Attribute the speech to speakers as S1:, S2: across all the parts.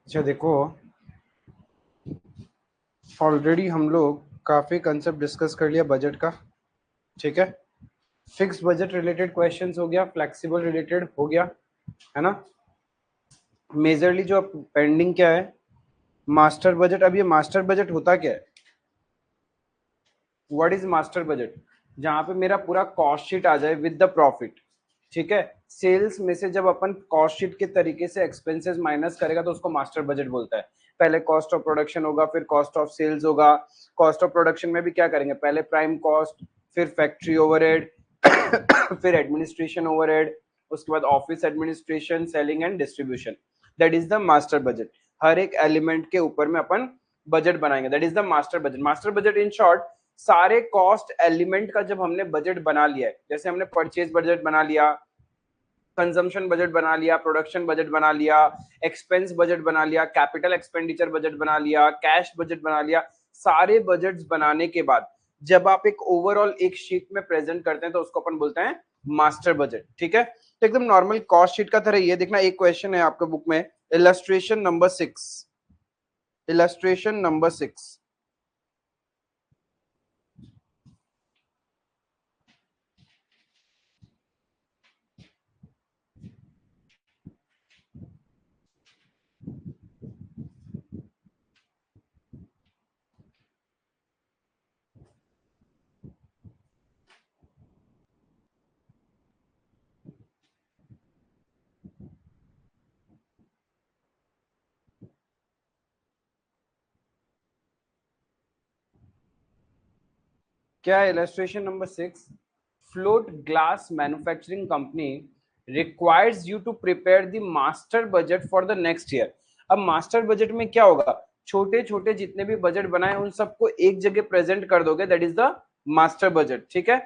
S1: अच्छा देखो, ऑलरेडी हम लोग काफ़ी कंसेप्ट डिस्कस कर लिया बजट का। ठीक है, फिक्स बजट रिलेटेड क्वेश्चंस हो गया, फ्लेक्सिबल रिलेटेड हो गया, है ना। मेजरली जो पेंडिंग क्या है, मास्टर बजट। अब ये मास्टर बजट होता क्या है? What is master budget? जहां पे मेरा पूरा कॉस्ट शीट आ जाए विद द प्रॉफिट। ठीक है, सेल्स में से जब अपन कॉस्ट शीट के तरीके से एक्सपेंसेस माइनस करेगा तो उसको मास्टर बजट बोलता है। पहले कॉस्ट ऑफ प्रोडक्शन होगा, फिर कॉस्ट ऑफ सेल्स होगा। कॉस्ट ऑफ प्रोडक्शन में भी क्या करेंगे, पहले प्राइम कॉस्ट, फिर फैक्ट्री ओवरहेड, फिर एडमिनिस्ट्रेशन ओवरहेड, उसके बाद office administration, selling and distribution. That is the master budget. हर एक एलिमेंट के ऊपर में अपन बजट बनाएंगे, that is the master budget. Master budget in short, सारे कॉस्ट एलिमेंट का जब हमने बजट बना लिया है, जैसे हमने परचेज बजट बना लिया, कंजम्पशन बजट बना लिया, प्रोडक्शन बजट बना लिया, एक्सपेंस बजट बना लिया, कैपिटल एक्सपेंडिचर बजट बना लिया, कैश बजट बना लिया। सारे बजट्स बनाने के बाद जब आप एक ओवरऑल एक शीट में प्रेजेंट करते हैं तो उसको अपन बोलते हैं मास्टर बजट। ठीक है, तो एकदम नॉर्मल कॉस्ट शीट का तरह ये देखना। एक क्वेश्चन है आपके बुक में, इलस्ट्रेशन नंबर 6। Illustration number 6। क्या है illustration number 6? Float glass manufacturing company requires you to prepare the master budget for the next year. अब मास्टर बजट में क्या होगा, छोटे छोटे जितने भी बजट बनाए उन सबको एक जगह प्रेजेंट कर दोगे, that is the master budget. ठीक है,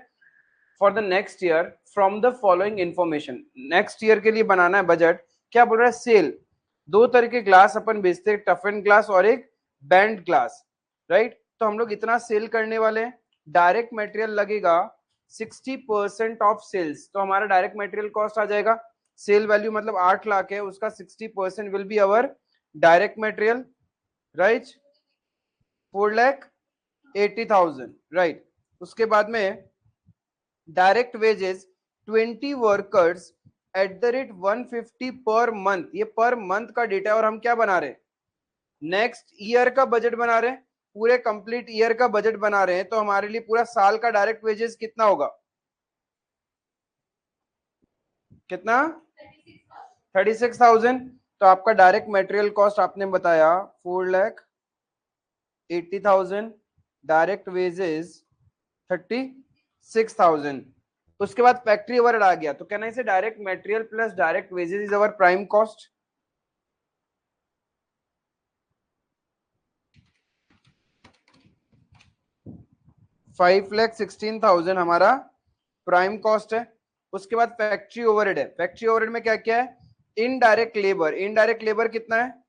S1: for the next year from the following information. Next year के लिए बनाना है बजट। क्या बोल रहा है, सेल दो तरह के ग्लास अपन बेचते हैं, टफ एंड ग्लास और एक बैंड ग्लास, राइट। तो हम लोग इतना सेल करने वाले हैं, डायरेक्ट मटेरियल लगेगा 60% ऑफ सेल्स, तो हमारा डायरेक्ट मटेरियल कॉस्ट आ जाएगा। सेल वैल्यू मतलब 8 लाख है, उसका 60% will be our direct material, right. 4,80,000, right. उसके बाद में direct wages 20 workers at the rate 150 per month. ये पर मंथ का डेटा है और हम क्या बना रहे हैं, नेक्स्ट ईयर का बजट बना रहे हैं, पूरे कंप्लीट ईयर का बजट बना रहे हैं। तो हमारे लिए पूरा साल का डायरेक्ट वेजेस कितना होगा, कितना, 36,000। तो आपका डायरेक्ट मटेरियल कॉस्ट आपने बताया 4,80,000, डायरेक्ट वेजेस 36,000। उसके बाद फैक्ट्री ओवरहेड आ गया, तो कहना इसे direct material plus direct wages is our prime cost. 5,16,000 हमारा प्राइम कॉस्ट है। उसके बाद फैक्ट्री ओवरहेड है। फैक्ट्री ओवरहेड में क्या क्या है, इनडायरेक्ट लेबर। इनडायरेक्ट लेबर कितना है,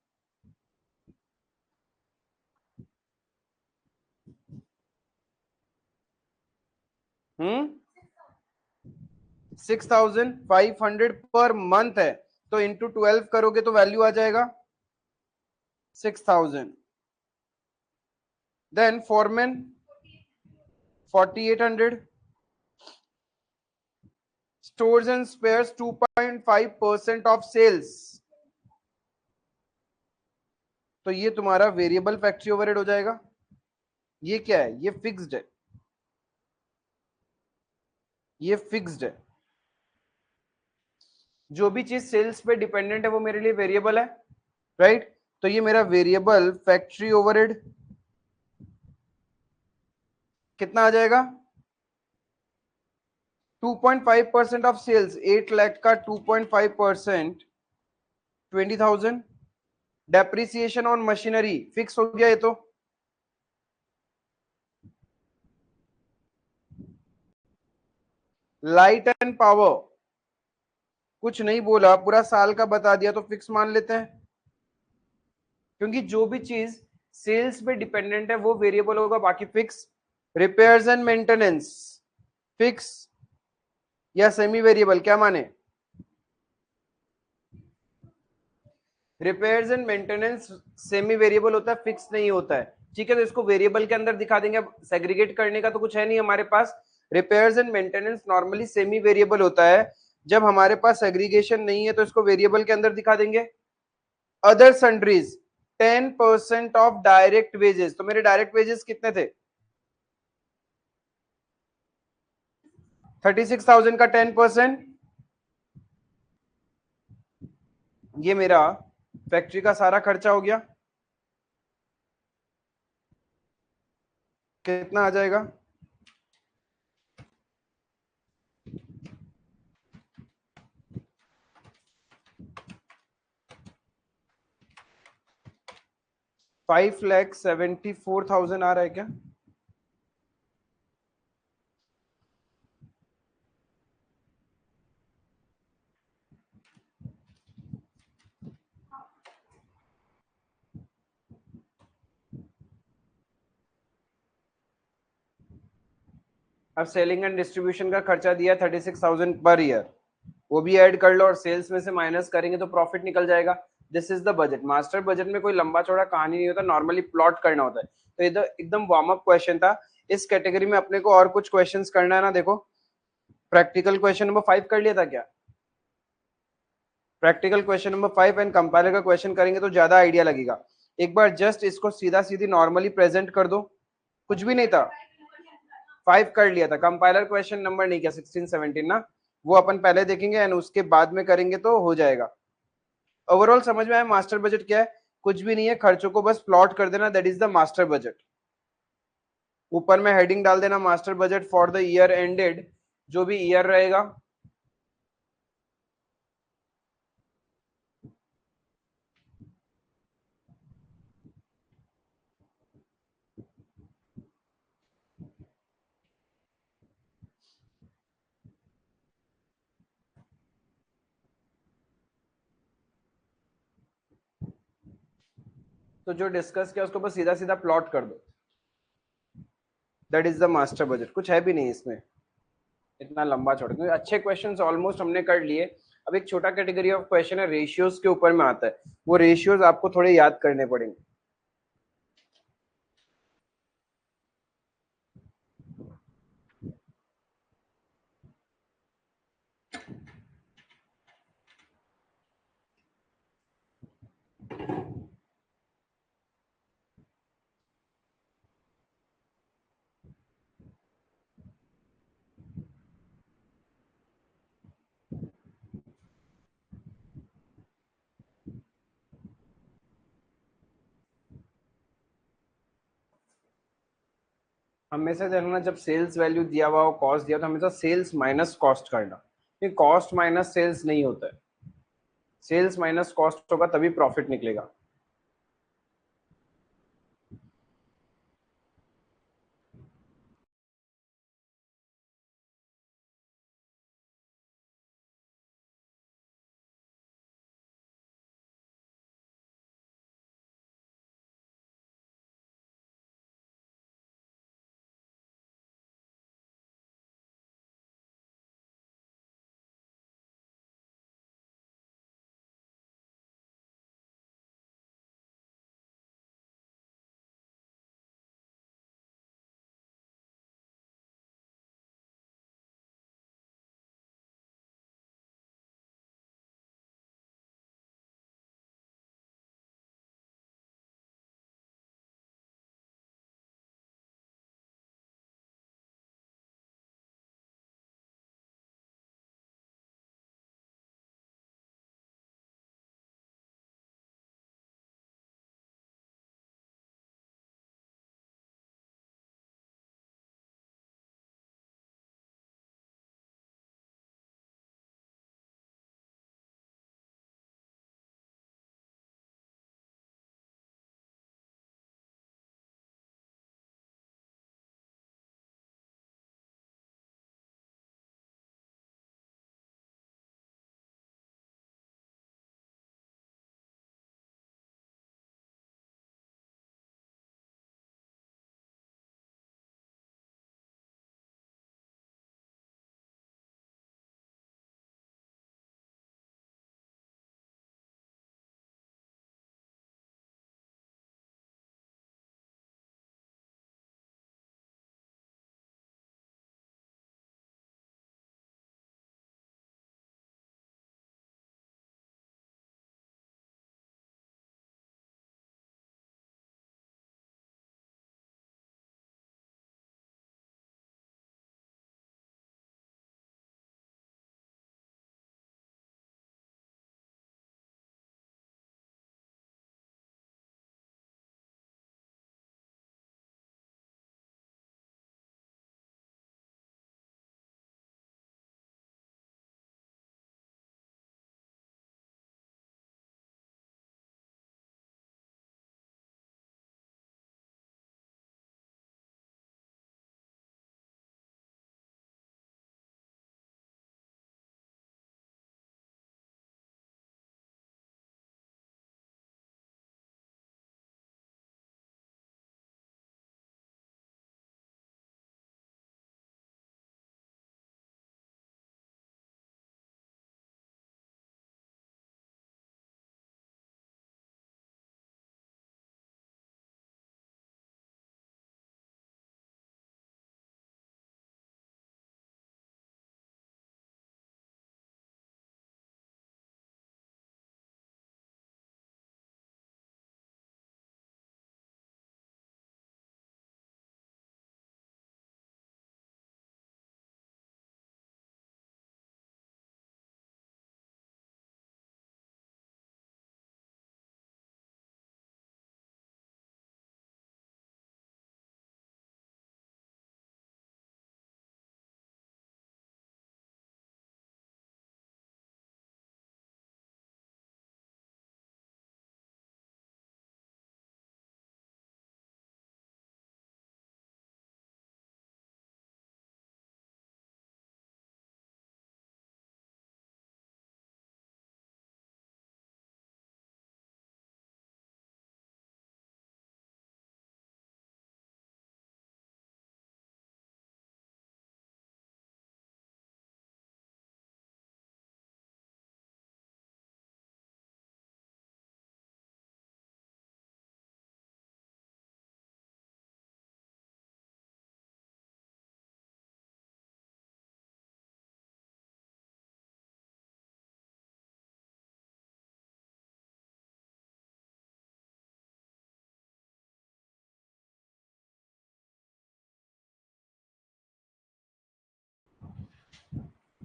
S1: 6,500 पर मंथ है, तो इंटू 12 करोगे तो वैल्यू आ जाएगा 6,000। Then foreman 4,800, stores and spares 2.5% of sales. तो ये तुम्हारा वेरिएबल फैक्ट्री ओवरहेड हो जाएगा। ये क्या है, ये फिक्स्ड है, ये फिक्स्ड है। जो भी चीज सेल्स पे डिपेंडेंट है वो मेरे लिए वेरिएबल है, राइट। तो ये मेरा वेरिएबल फैक्ट्री ओवरहेड कितना आ जाएगा, 2.5% ऑफ सेल्स, 8 लाख का 2.5%, 20,000। डेप्रिसिएशन ऑन मशीनरी फिक्स हो गया ये तो। लाइट एंड पावर कुछ नहीं बोला, पूरा साल का बता दिया, तो फिक्स मान लेते हैं, क्योंकि जो भी चीज सेल्स पे डिपेंडेंट है वो वेरिएबल होगा, बाकी fix. Repairs and maintenance fix या सेमी वेरिएबल, क्या माने, repairs and maintenance semi variable होता है, फिक्स नहीं होता है, ठीक है। तो इसको वेरिएबल के अंदर दिखा देंगे, अब सेग्रीगेट करने का तो कुछ है नहीं हमारे पास। Repairs and maintenance normally semi variable होता है, जब हमारे पास सेग्रीगेशन नहीं है तो इसको वेरिएबल के अंदर दिखा देंगे। Other sundries 10% of direct wages, तो मेरे डायरेक्ट वेजेस कितने थे? 36,000 का 10%, ये मेरा फैक्ट्री का सारा खर्चा हो गया। कितना आ जाएगा? 5,74,000 आ रहा है क्या? अब सेलिंग एंड डिस्ट्रीब्यूशन का खर्चा दिया 36,000 पर ईयर, वो भी ऐड कर लो और सेल्स में से माइनस करेंगे तो प्रॉफिट निकल जाएगा। This is the budget. Master budget में कोई लंबा चौड़ा कहानी नहीं होता, नॉर्मली प्लॉट करना होता है। तो इधर एकदम वार्म अप क्वेश्चन था। इस कैटेगरी में अपने को और कुछ क्वेश्चंस करना है ना। देखो, प्रैक्टिकल क्वेश्चन नंबर 5 कर लिया था क्या? Practical question number 5 and compiler का क्वेश्चन करेंगे तो ज्यादा आइडिया लगेगा। एक बार जस्ट इसको सीधा सीधी नॉर्मली प्रेजेंट कर दो, कुछ भी नहीं था। 5 कर लिया था, कंपाइलर क्वेश्चन नंबर नहीं किया, 16 17 ना, वो अपन पहले देखेंगे एंड उसके बाद में करेंगे तो हो जाएगा। ओवरऑल समझ में आया मास्टर बजट क्या है? कुछ भी नहीं है, खर्चों को बस प्लॉट कर देना, that is the master budget. ऊपर में हेडिंग डाल देना master budget for the year ended, जो भी ईयर रहेगा। तो जो डिस्कस किया उसको बस सीधा सीधा प्लॉट कर दो, that is the master budget. कुछ है भी नहीं इसमें इतना लंबा चौड़ा, क्योंकि अच्छे क्वेश्चंस ऑलमोस्ट हमने कर लिए। अब एक छोटा कैटेगरी ऑफ क्वेश्चन है, रेशियोज के ऊपर में आता है, वो रेशियोज आपको थोड़े याद करने पड़ेंगे। हमेशा देखना, जब सेल्स वैल्यू दिया हुआ हो, कॉस्ट दिया, तो हमेशा सेल्स माइनस कॉस्ट करना। ये कॉस्ट माइनस सेल्स नहीं होता है, सेल्स माइनस कॉस्ट होगा तभी प्रॉफिट निकलेगा।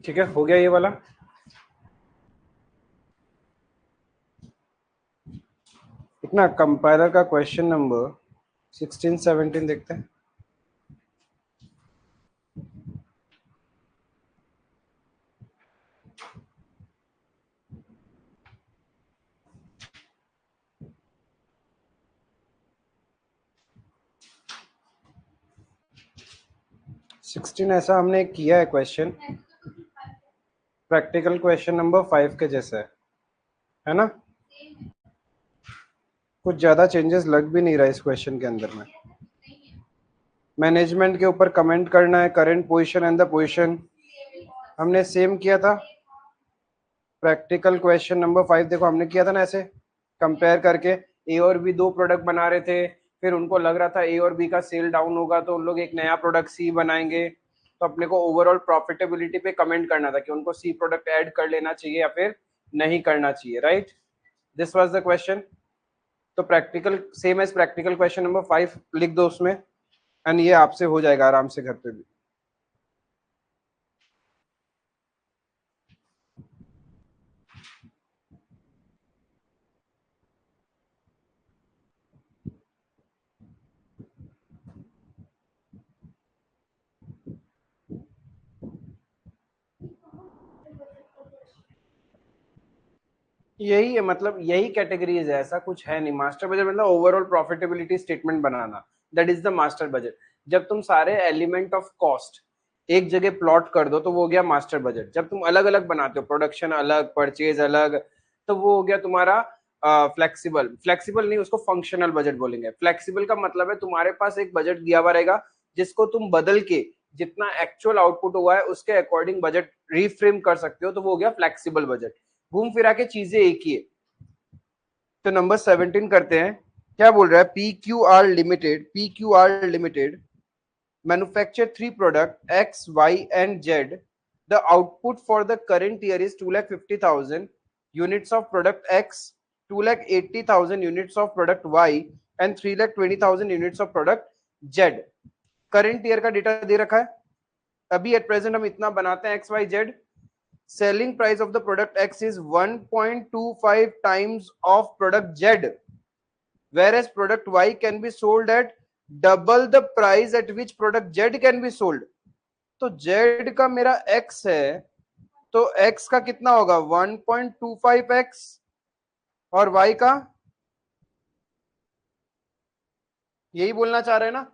S1: ठीक है, हो गया ये वाला। इतना कंपाइलर का क्वेश्चन नंबर 16-17 देखते हैं। सिक्सटीन ऐसा हमने किया है क्वेश्चन, प्रैक्टिकल क्वेश्चन नंबर 5 के जैसा है ना? कुछ ज्यादा चेंजेस लग भी नहीं रहा इस क्वेश्चन के अंदर में। मैनेजमेंट के ऊपर कमेंट करना है, current position and the position हमने सेम किया था। प्रैक्टिकल क्वेश्चन नंबर 5 देखो हमने किया था ना ऐसे कंपेयर करके, ए और बी दो प्रोडक्ट बना रहे थे, फिर उनको लग रहा था ए और बी का सेल डाउन होगा तो उन लोग एक नया प्रोडक्ट सी बनाएंगे, तो अपने को ओवरऑल प्रॉफिटेबिलिटी पे कमेंट करना था कि उनको सी प्रोडक्ट ऐड कर लेना चाहिए या फिर नहीं करना चाहिए, right? This was the question. तो practical same as practical question number 5 लिख दो उसमें, एंड ये आपसे हो जाएगा आराम से घर पे भी। यही है, मतलब यही कैटेगरीज है, ऐसा कुछ है नहीं। मास्टर बजट मतलब overall profitability statement banana, that is the master budget. जब तुम सारे एलिमेंट ऑफ कॉस्ट एक जगह प्लॉट कर दो तो वो हो गया मास्टर बजट। जब तुम अलग अलग बनाते हो, प्रोडक्शन अलग, परचेज अलग, तो वो हो गया तुम्हारा फ्लेक्सिबल। फ्लेक्सिबल नहीं, उसको फंक्शनल बजट बोलेंगे। फ्लेक्सिबल का मतलब है तुम्हारे पास एक बजट दिया हुआ रहेगा जिसको तुम बदल के जितना एक्चुअल आउटपुट हुआ है उसके अकॉर्डिंग बजट रीफ्रेम कर सकते हो, तो वो हो गया फ्लेक्सिबल बजट। घूम फिरा के चीजें एक ही है। तो नंबर 17 करते हैं। क्या बोल रहा है? P Q R limited manufacture three product X Y and Z. The output for the current year is 2,50,000 units of product X, 2,80,000 units of product Y and 3,20,000 units of product Z. Current year का data दे रखा है। अभी at present हम इतना बनाते हैं X Y Z. Selling price of the product X is 1.25 times of product Z, whereas product Y can be sold at double the price at which product Z can be sold. तो Z का मेरा X है, तो X का कितना होगा? 1.25x, और Y का यही बोलना चाह रहे हैं ना?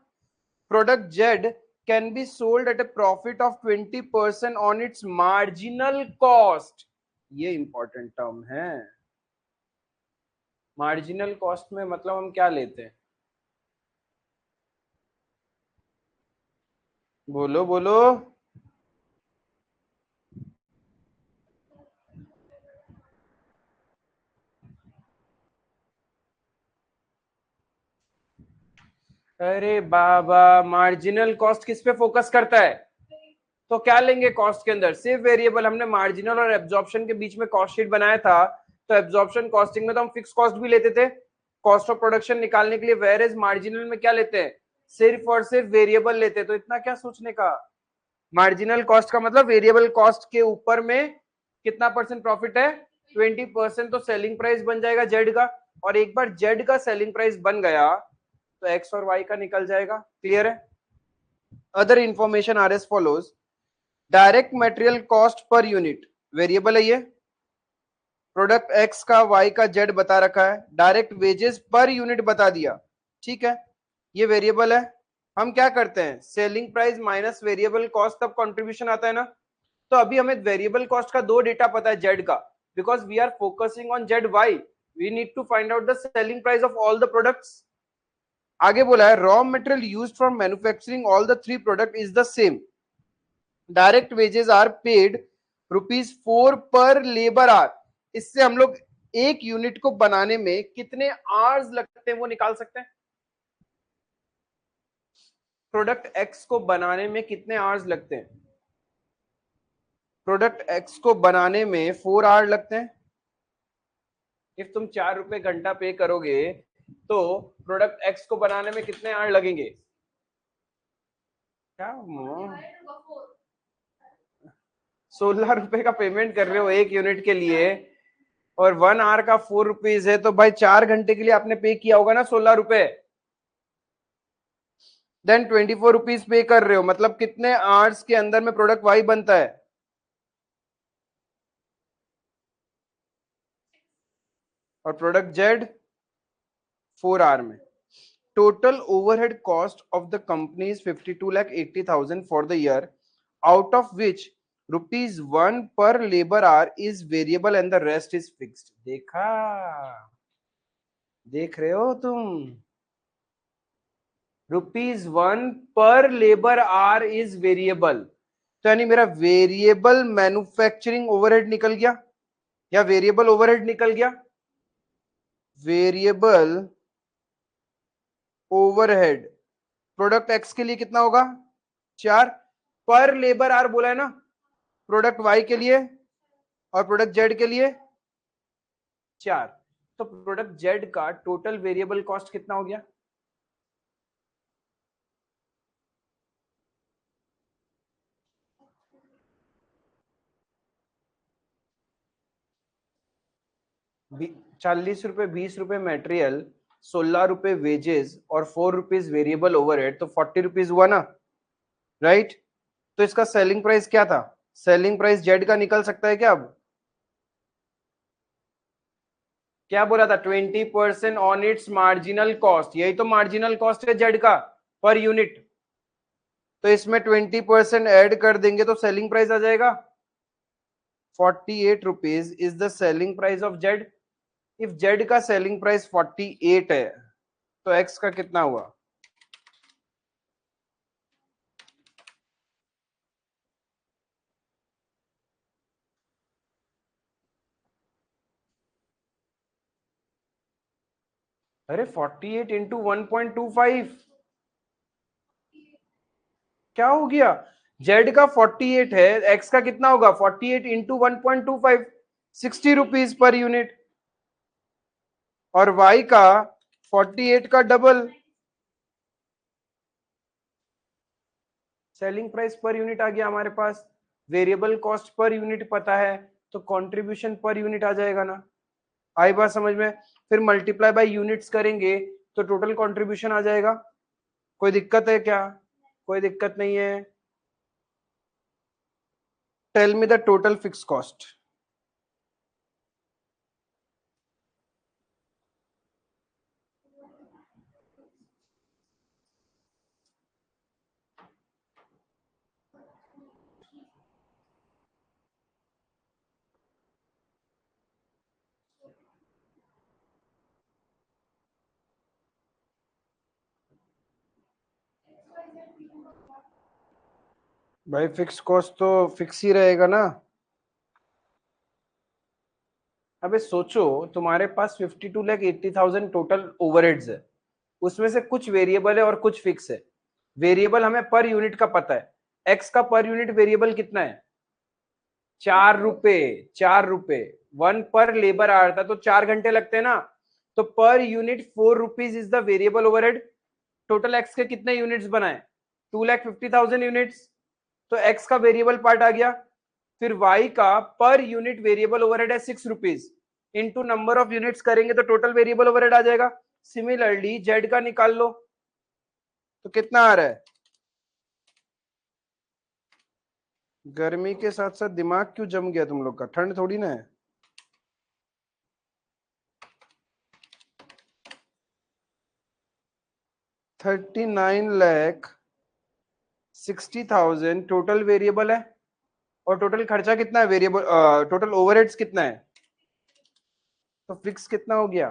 S1: Product Z can be sold at a profit of 20% on its marginal cost. ये इंपॉर्टेंट टर्म है। मार्जिनल कॉस्ट में मतलब हम क्या लेते हैं? बोलो बोलो। अरे बाबा, मार्जिनल कॉस्ट किस पे फोकस करता है? तो क्या लेंगे कॉस्ट के अंदर? सिर्फ वेरिएबल। हमने मार्जिनल और एब्जॉर्प्शन के बीच में कॉस्ट शीट बनाया था, तो एब्जॉर्प्शन कॉस्टिंग में तो हम फिक्स कॉस्ट भी लेते थे कॉस्ट ऑफ प्रोडक्शन निकालने के लिए, वेरेज मार्जिनल में क्या लेते हैं? सिर्फ और सिर्फ वेरिएबल लेते हैं। तो इतना क्या सोचने का? मार्जिनल कॉस्ट का मतलब वेरिएबल कॉस्ट के ऊपर में कितना परसेंट प्रॉफिट है? 20%। तो सेलिंग प्राइस बन जाएगा जेड का, और एक बार जेड का सेलिंग प्राइस बन गया तो एक्स और वाई का निकल जाएगा। क्लियर है? Other information R S follows. Direct material cost per unit variable है ये, प्रोडक्ट एक्स का वाई का जेड बता रखा है। डायरेक्ट वेजेस पर यूनिट बता दिया, ठीक है, ये वेरिएबल है। हम क्या करते हैं? Selling price minus variable cost, तब कंट्रीब्यूशन आता है ना। तो अभी हमें वेरिएबल कॉस्ट का दो डेटा पता है जेड का, because we are focusing on Z Y, we need to find out the selling price of all the products. आगे बोला है raw material used for manufacturing all the three product is the same. Direct wages are paid ₹4 per labour our. इससे हम लोग एक unit को बनाने में कितने आवर्स लगते हैं वो निकाल सकते हैं। प्रोडक्ट एक्स को बनाने में कितने आवर्स लगते हैं? प्रोडक्ट एक्स को बनाने में 4 आवर लगते हैं। इफ तुम ₹4 घंटा पे करोगे तो प्रोडक्ट एक्स को बनाने में कितने आवर लगेंगे? क्या ₹16 का पेमेंट कर रहे हो 1 यूनिट के लिए, और 1 आवर का ₹4 है, तो भाई 4 घंटे के लिए आपने पे किया होगा ना ₹16। देन ₹24 पे कर रहे हो, मतलब कितने आवर्स के अंदर में प्रोडक्ट वाई बनता है? और प्रोडक्ट जेड 4 आवर में। Total overhead cost of the company is 52,80,000 for the year, out of which ₹1 पर labour our is variable and the rest is fixed. देखा, देख रहे हो तुम? ₹1 पर लेबर आवर इज वेरिएबल, तो यानी मेरा वेरिएबल मैन्युफैक्चरिंग ओवरहेड निकल गया, या वेरिएबल ओवरहेड निकल गया। वेरिएबल ओवरहेड प्रोडक्ट एक्स के लिए कितना होगा? 4 पर लेबर आवर बोला है ना, प्रोडक्ट वाई के लिए, और प्रोडक्ट जेड के लिए 4। तो प्रोडक्ट जेड का टोटल वेरिएबल कॉस्ट कितना हो गया? ₹40, ₹20 मेटेरियल, ₹16 वेजेस और ₹4 वेरिएबल ओवरहेड, तो ₹40 हुआ ना, राइट? तो इसका सेलिंग प्राइस क्या था? सेलिंग प्राइस जेड का निकल सकता है क्या अब? क्या बोला था? 20% ऑन इट्स मार्जिनल कॉस्ट, यही तो मार्जिनल कॉस्ट है जेड का पर यूनिट। तो इसमें 20% ऐड कर देंगे तो सेलिंग प्राइस आ जाएगा। ₹48 is the selling price of Z. If Z का सेलिंग प्राइस 48 है, तो एक्स का कितना हुआ? अरे 48 इंटू 1.25, क्या हो गया? जेड का 48 है, एक्स का कितना होगा? 48 इंटू 1.25, ₹60 पर यूनिट, और वाई का 48 का double. Selling price per unit आ गया हमारे पास, वेरिएबल कॉस्ट पर यूनिट पता है, तो कंट्रीब्यूशन पर यूनिट आ जाएगा ना। आई बात समझ में? फिर मल्टीप्लाई बाय यूनिट्स करेंगे तो टोटल कंट्रीब्यूशन आ जाएगा। कोई दिक्कत है क्या? कोई दिक्कत नहीं है। Tell me the total fix cost. भाई फिक्स कॉस्ट तो फिक्स ही रहेगा ना। अबे सोचो, तुम्हारे पास 52,80,000 टोटल ओवरहेड्स है, उसमें से कुछ वेरिएबल है और कुछ फिक्स है। वेरिएबल हमें पर यूनिट का पता है, एक्स का पर यूनिट वेरिएबल कितना है? ₹4। ₹4 1 पर लेबर आवर था, तो 4 घंटे लगते हैं ना, तो per unit ₹4 is the variable overhead. Total x के कितने यूनिट्स बनाए? 2,50,000 यूनिट्स, तो एक्स का वेरिएबल पार्ट आ गया। फिर वाई का पर यूनिट वेरिएबल ओवरहेड है ₹6, इनटू नंबर ऑफ यूनिट्स करेंगे तो टोटल वेरिएबल ओवरहेड आ जाएगा। सिमिलरली जेड का निकाल लो, तो कितना आ रहा है? गर्मी के साथ साथ दिमाग क्यों जम गया तुम लोग का? ठंड थोड़ी ना है। 39,60,000 टोटल वेरिएबल है, और टोटल खर्चा कितना है? वेरिएबल टोटल ओवरहेड्स कितना है? तो फिक्स कितना हो गया?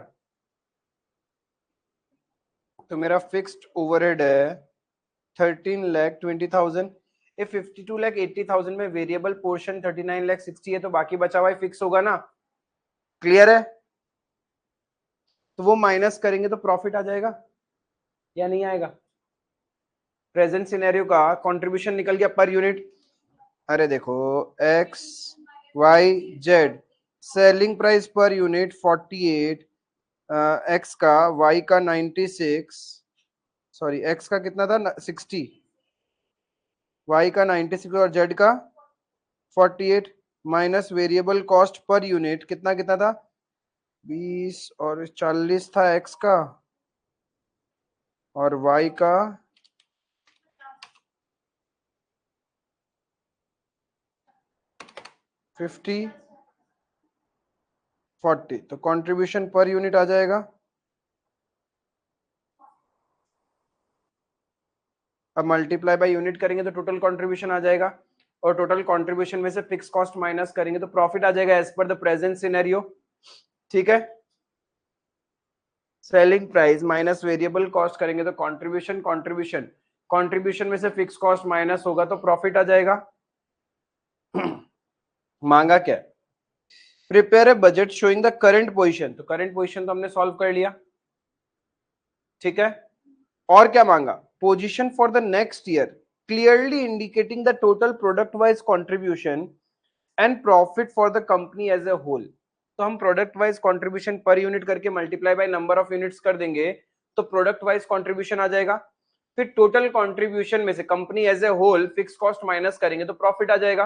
S1: तो मेरा फिक्स्ड ओवरहेड है 13,20,000। if 52,80,000 में वेरिएबल पोर्शन 39,60 है, तो बाकी बचा हुआ फिक्स होगा ना। क्लियर है? तो वो माइनस करेंगे तो प्रॉफिट आ जाएगा या नहीं आएगा? प्रेजेंट सिनेरियो का कंट्रीब्यूशन निकल गया पर यूनिट। अरे देखो, X Y Z, selling price per unit 48, X का, वाई का 96, सॉरी एक्स का कितना था? 60, वाई का 96 और जेड का 48 minus variable cost per unit कितना कितना था 20 और 40 था एक्स का और वाई का 50 40 तो कंट्रीब्यूशन पर यूनिट आ जाएगा अब मल्टीप्लाई बाय यूनिट करेंगे तो टोटल कंट्रीब्यूशन आ जाएगा और टोटल कंट्रीब्यूशन में से फिक्स कॉस्ट माइनस करेंगे तो प्रॉफिट आ जाएगा as per the present scenario ठीक है selling price minus variable cost करेंगे तो कंट्रीब्यूशन कंट्रीब्यूशन कंट्रीब्यूशन में से फिक्स कॉस्ट माइनस होगा तो प्रॉफिट आ जाएगा मांगा क्या prepare a budget showing the current position तो करंट पोजीशन तो हमने सॉल्व कर लिया ठीक है और क्या मांगा position for the next year clearly indicating the total product wise contribution and profit for the company as a whole तो हम product wise contribution per unit करके multiply by number of units कर देंगे तो प्रोडक्ट वाइज कंट्रीब्यूशन आ जाएगा फिर total contribution में से company as a whole fixed cost minus करेंगे तो प्रॉफिट आ जाएगा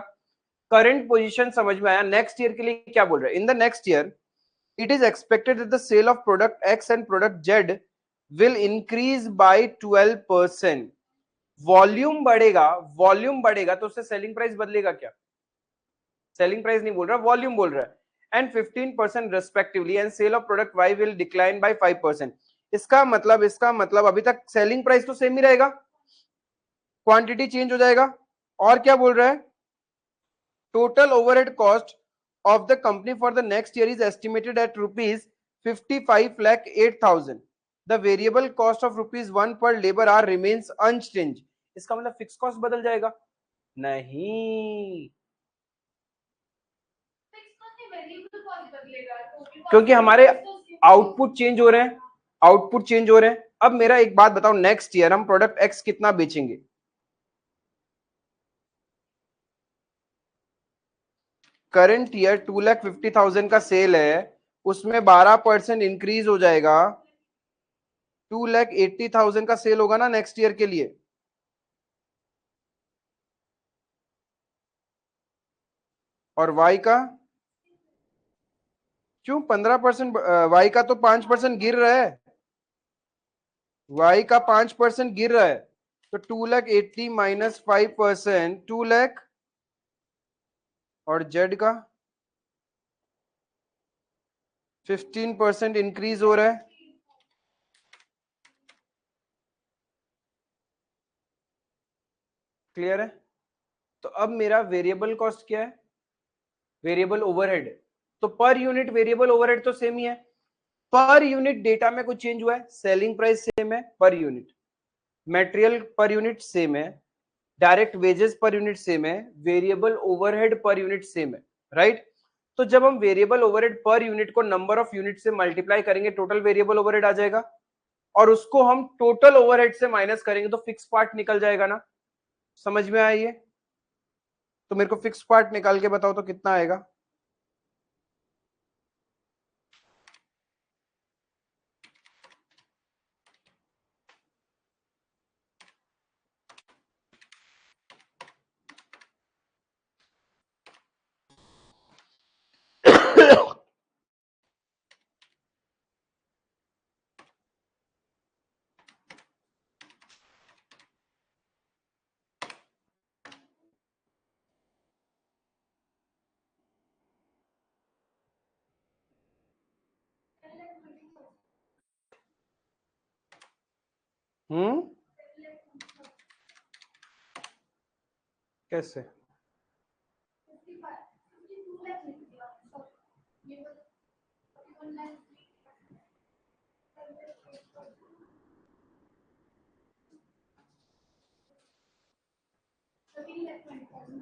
S1: करंट पोजीशन समझ में आया नेक्स्ट ईयर के लिए क्या बोल रहे हैं in the next year it is expected that the sale of product X and product Z will increase by 12%. Volume बढ़ेगा तो उससे सेलिंग प्राइस बदलेगा क्या सेलिंग प्राइस नहीं बोल रहा वॉल्यूम बोल रहा है and 15% respectively and sale of product Y will decline by 5%. इसका मतलब अभी तक सेलिंग प्राइस तो सेम ही रहेगा क्वांटिटी चेंज हो जाएगा और क्या बोल रहा है total overhead cost of the company for the next year is estimated at rupees 55 lakh 8,000. The variable cost of rupees 1 per labor hour remains unchanged. इसका मतलब फिक्स कॉस्ट बदल जाएगा नहीं क्योंकि हमारे आउटपुट चेंज हो रहे हैं अब मेरा एक बात बताओ नेक्स्ट ईयर हम प्रोडक्ट एक्स कितना बेचेंगे करंट ईयर 2,50,000 का सेल है उसमें 12% इंक्रीज हो जाएगा 2,80,000 का सेल होगा ना नेक्स्ट ईयर के लिए और वाई का क्यों 15% वाई का तो 5% गिर रहा है वाई का 5% गिर रहा है तो 2,80,000 माइनस 5% 2,00,000 और जेड का 15% इंक्रीज हो रहा है क्लियर है तो अब मेरा वेरिएबल कॉस्ट क्या है वेरिएबल ओवरहेड तो पर यूनिट वेरिएबल ओवरहेड तो सेम ही है पर यूनिट डेटा में कुछ चेंज हुआ है सेलिंग प्राइस सेम है per unit material per unit same है direct wages per unit same है variable overhead per unit same है राइट तो जब हम वेरिएबल ओवरहेड पर यूनिट को नंबर ऑफ यूनिट से मल्टीप्लाई करेंगे टोटल वेरिएबल ओवरहेड आ जाएगा और उसको हम टोटल ओवरहेड से माइनस करेंगे तो फिक्स पार्ट निकल जाएगा ना समझ में आइए तो मेरे को फिक्स पार्ट निकाल के बताओ तो कितना आएगा कैसे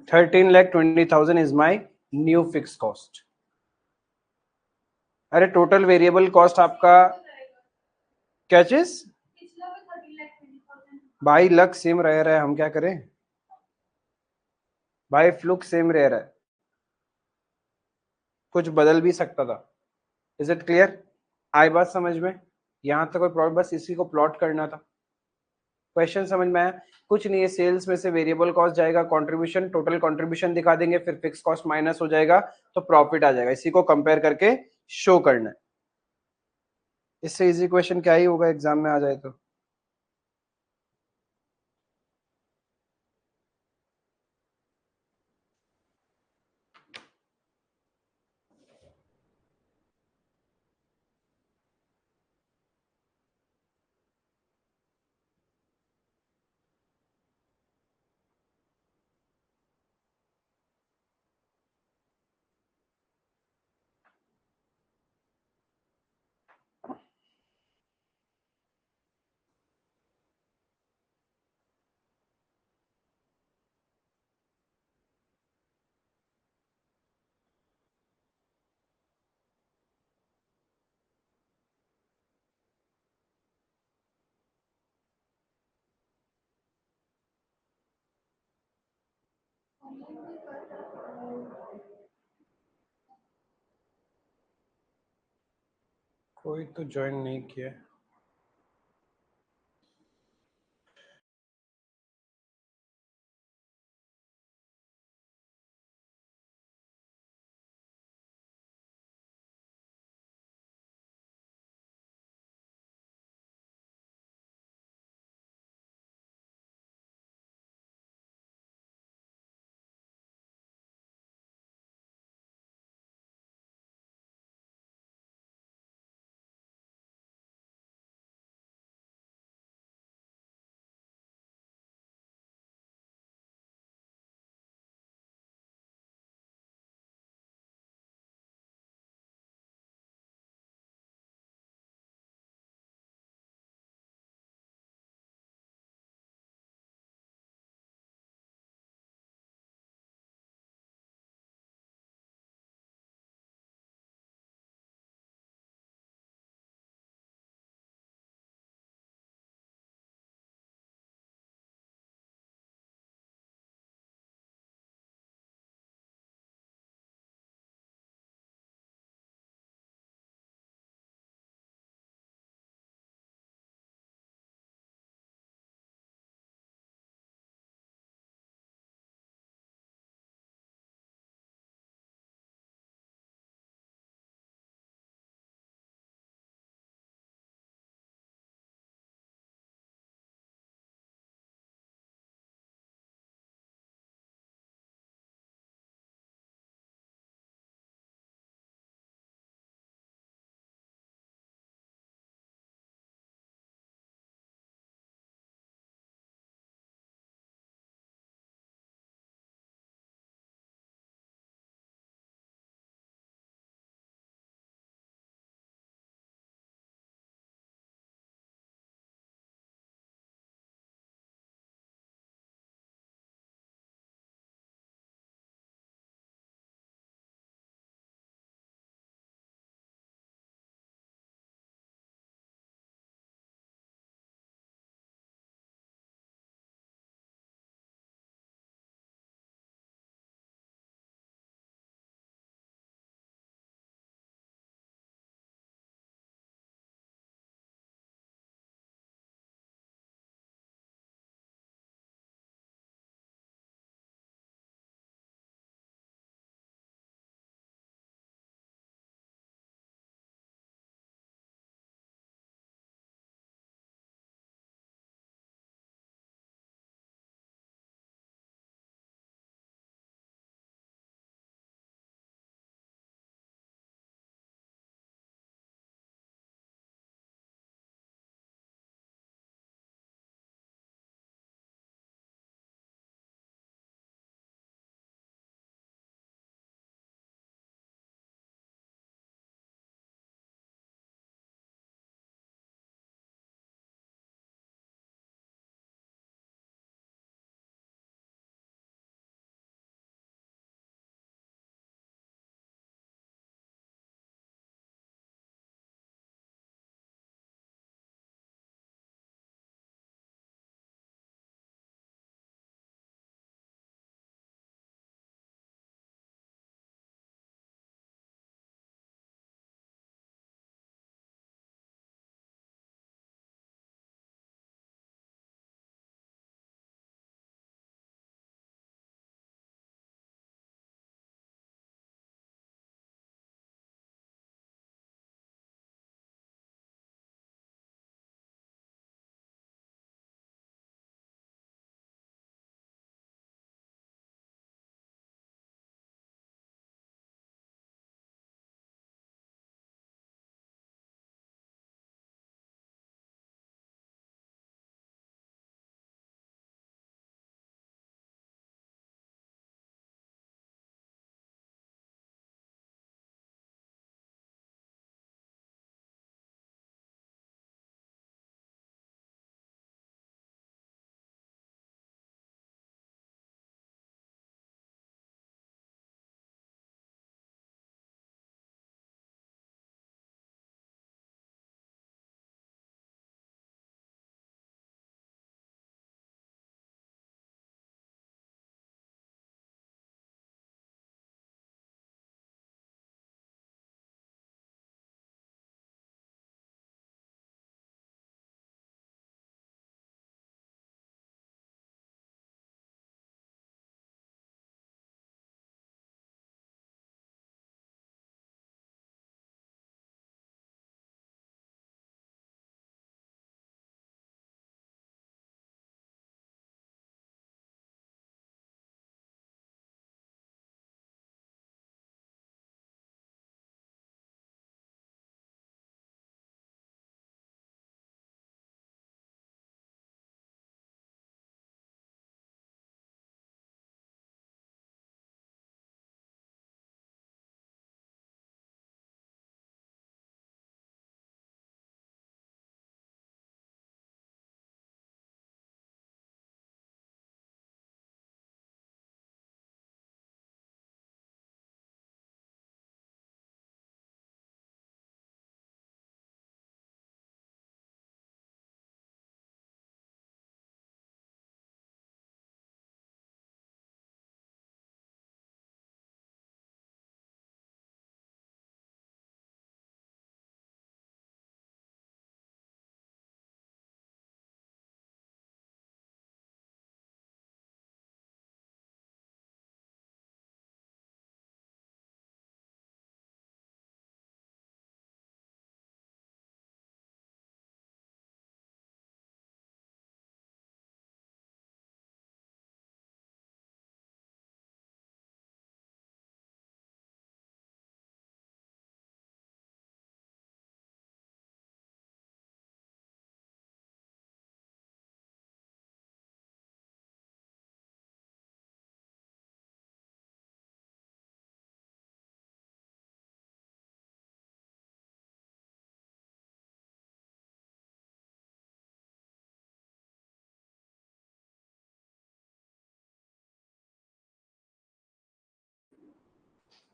S1: 13,20,000 is my new fixed cost. अरे टोटल वेरिएबल कॉस्ट आपका क्या चीज भाई लक सेम रह रहा है हम क्या करें भाई फ्लुक सेम रह रहा है कुछ बदल भी सकता था इज इट क्लियर आई बात समझ में यहां तक कोई प्रॉब्लम बस इसी को प्लॉट करना था क्वेश्चन समझ में आया? कुछ नहीं है, सेल्स में से वेरिएबल कॉस्ट जाएगा, कंट्रीब्यूशन, टोटल कंट्रीब्यूशन दिखा देंगे, फिर फिक्स कॉस्ट माइनस हो जाएगा तो प्रॉफिट आ जाएगा। इसी को कंपेयर करके शो करना है। इससे इजी क्वेश्चन क्या ही होगा एग्जाम में आ जाए तो। कोई तो ज्वाइन नहीं किया।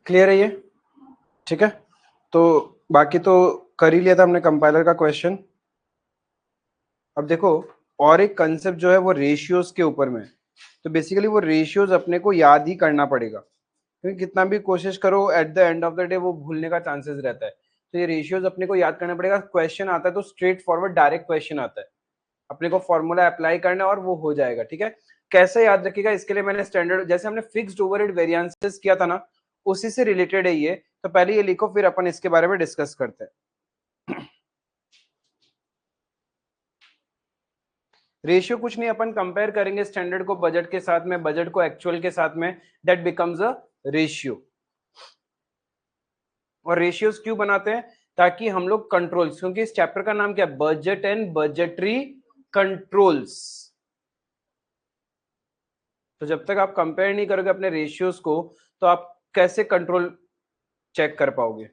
S1: क्लियर है ये? ठीक है, तो बाकी तो कर ही लिया था हमने कंपाइलर का क्वेश्चन। अब देखो, और एक कंसेप्ट जो है वो रेशियोज के ऊपर में। तो बेसिकली वो रेशियोज अपने को याद ही करना पड़ेगा, क्योंकि कितना भी कोशिश करो at the end of the day वो भूलने का चांसेस रहता है। तो ये रेशियोज अपने को याद करना पड़ेगा। क्वेश्चन आता है तो स्ट्रेट फॉरवर्ड डायरेक्ट क्वेश्चन आता है, अपने को फॉर्मूला अप्लाई करना है और वो हो जाएगा। ठीक है, कैसे याद रखिएगा, इसके लिए मैंने स्टैंडर्ड, जैसे हमने फिक्स्ड ओवरहेड वेरिएंसेस किया था ना, उसी से रिलेटेड है ये। तो पहले ये लिखो, फिर अपन इसके बारे में डिस्कस करते हैं। रेशियो कुछ नहीं, अपन कंपेयर करेंगे स्टैंडर्ड को बजट के साथ में, बजट को एक्चुअल के साथ में, दैट बिकम्स अ रेशियो। और रेशियोज क्यों बनाते हैं? ताकि हम लोग कंट्रोल्स, क्योंकि इस चैप्टर का नाम क्या है, बजट एंड बजटरी कंट्रोल्स। तो जब तक आप कंपेयर नहीं करोगे अपने रेशियोज को, तो आप कैसे कंट्रोल चेक कर पाओगे?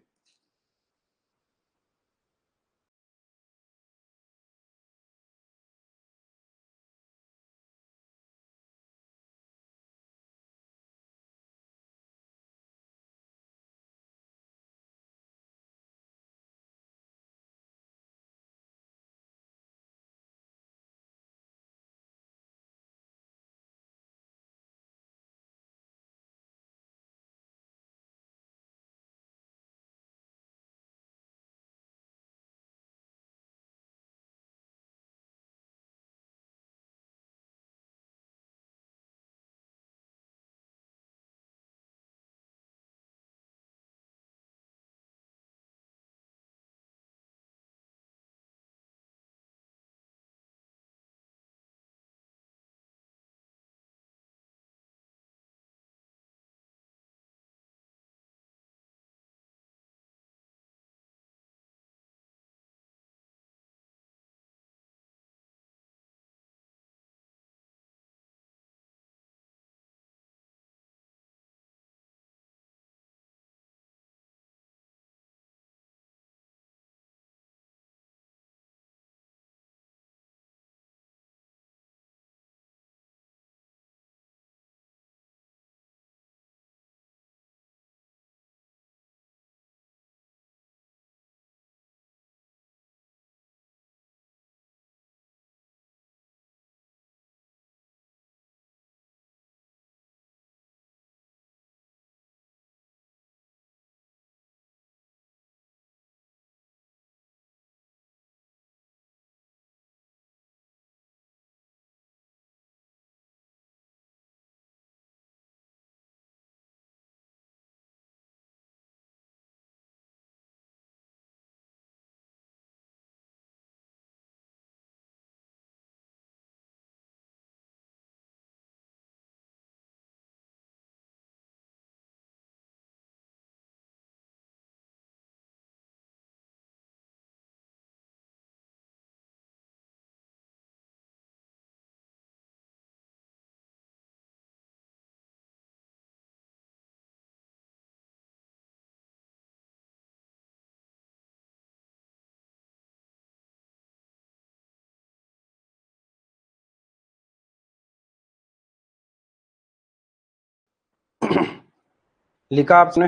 S1: लिखा आपने?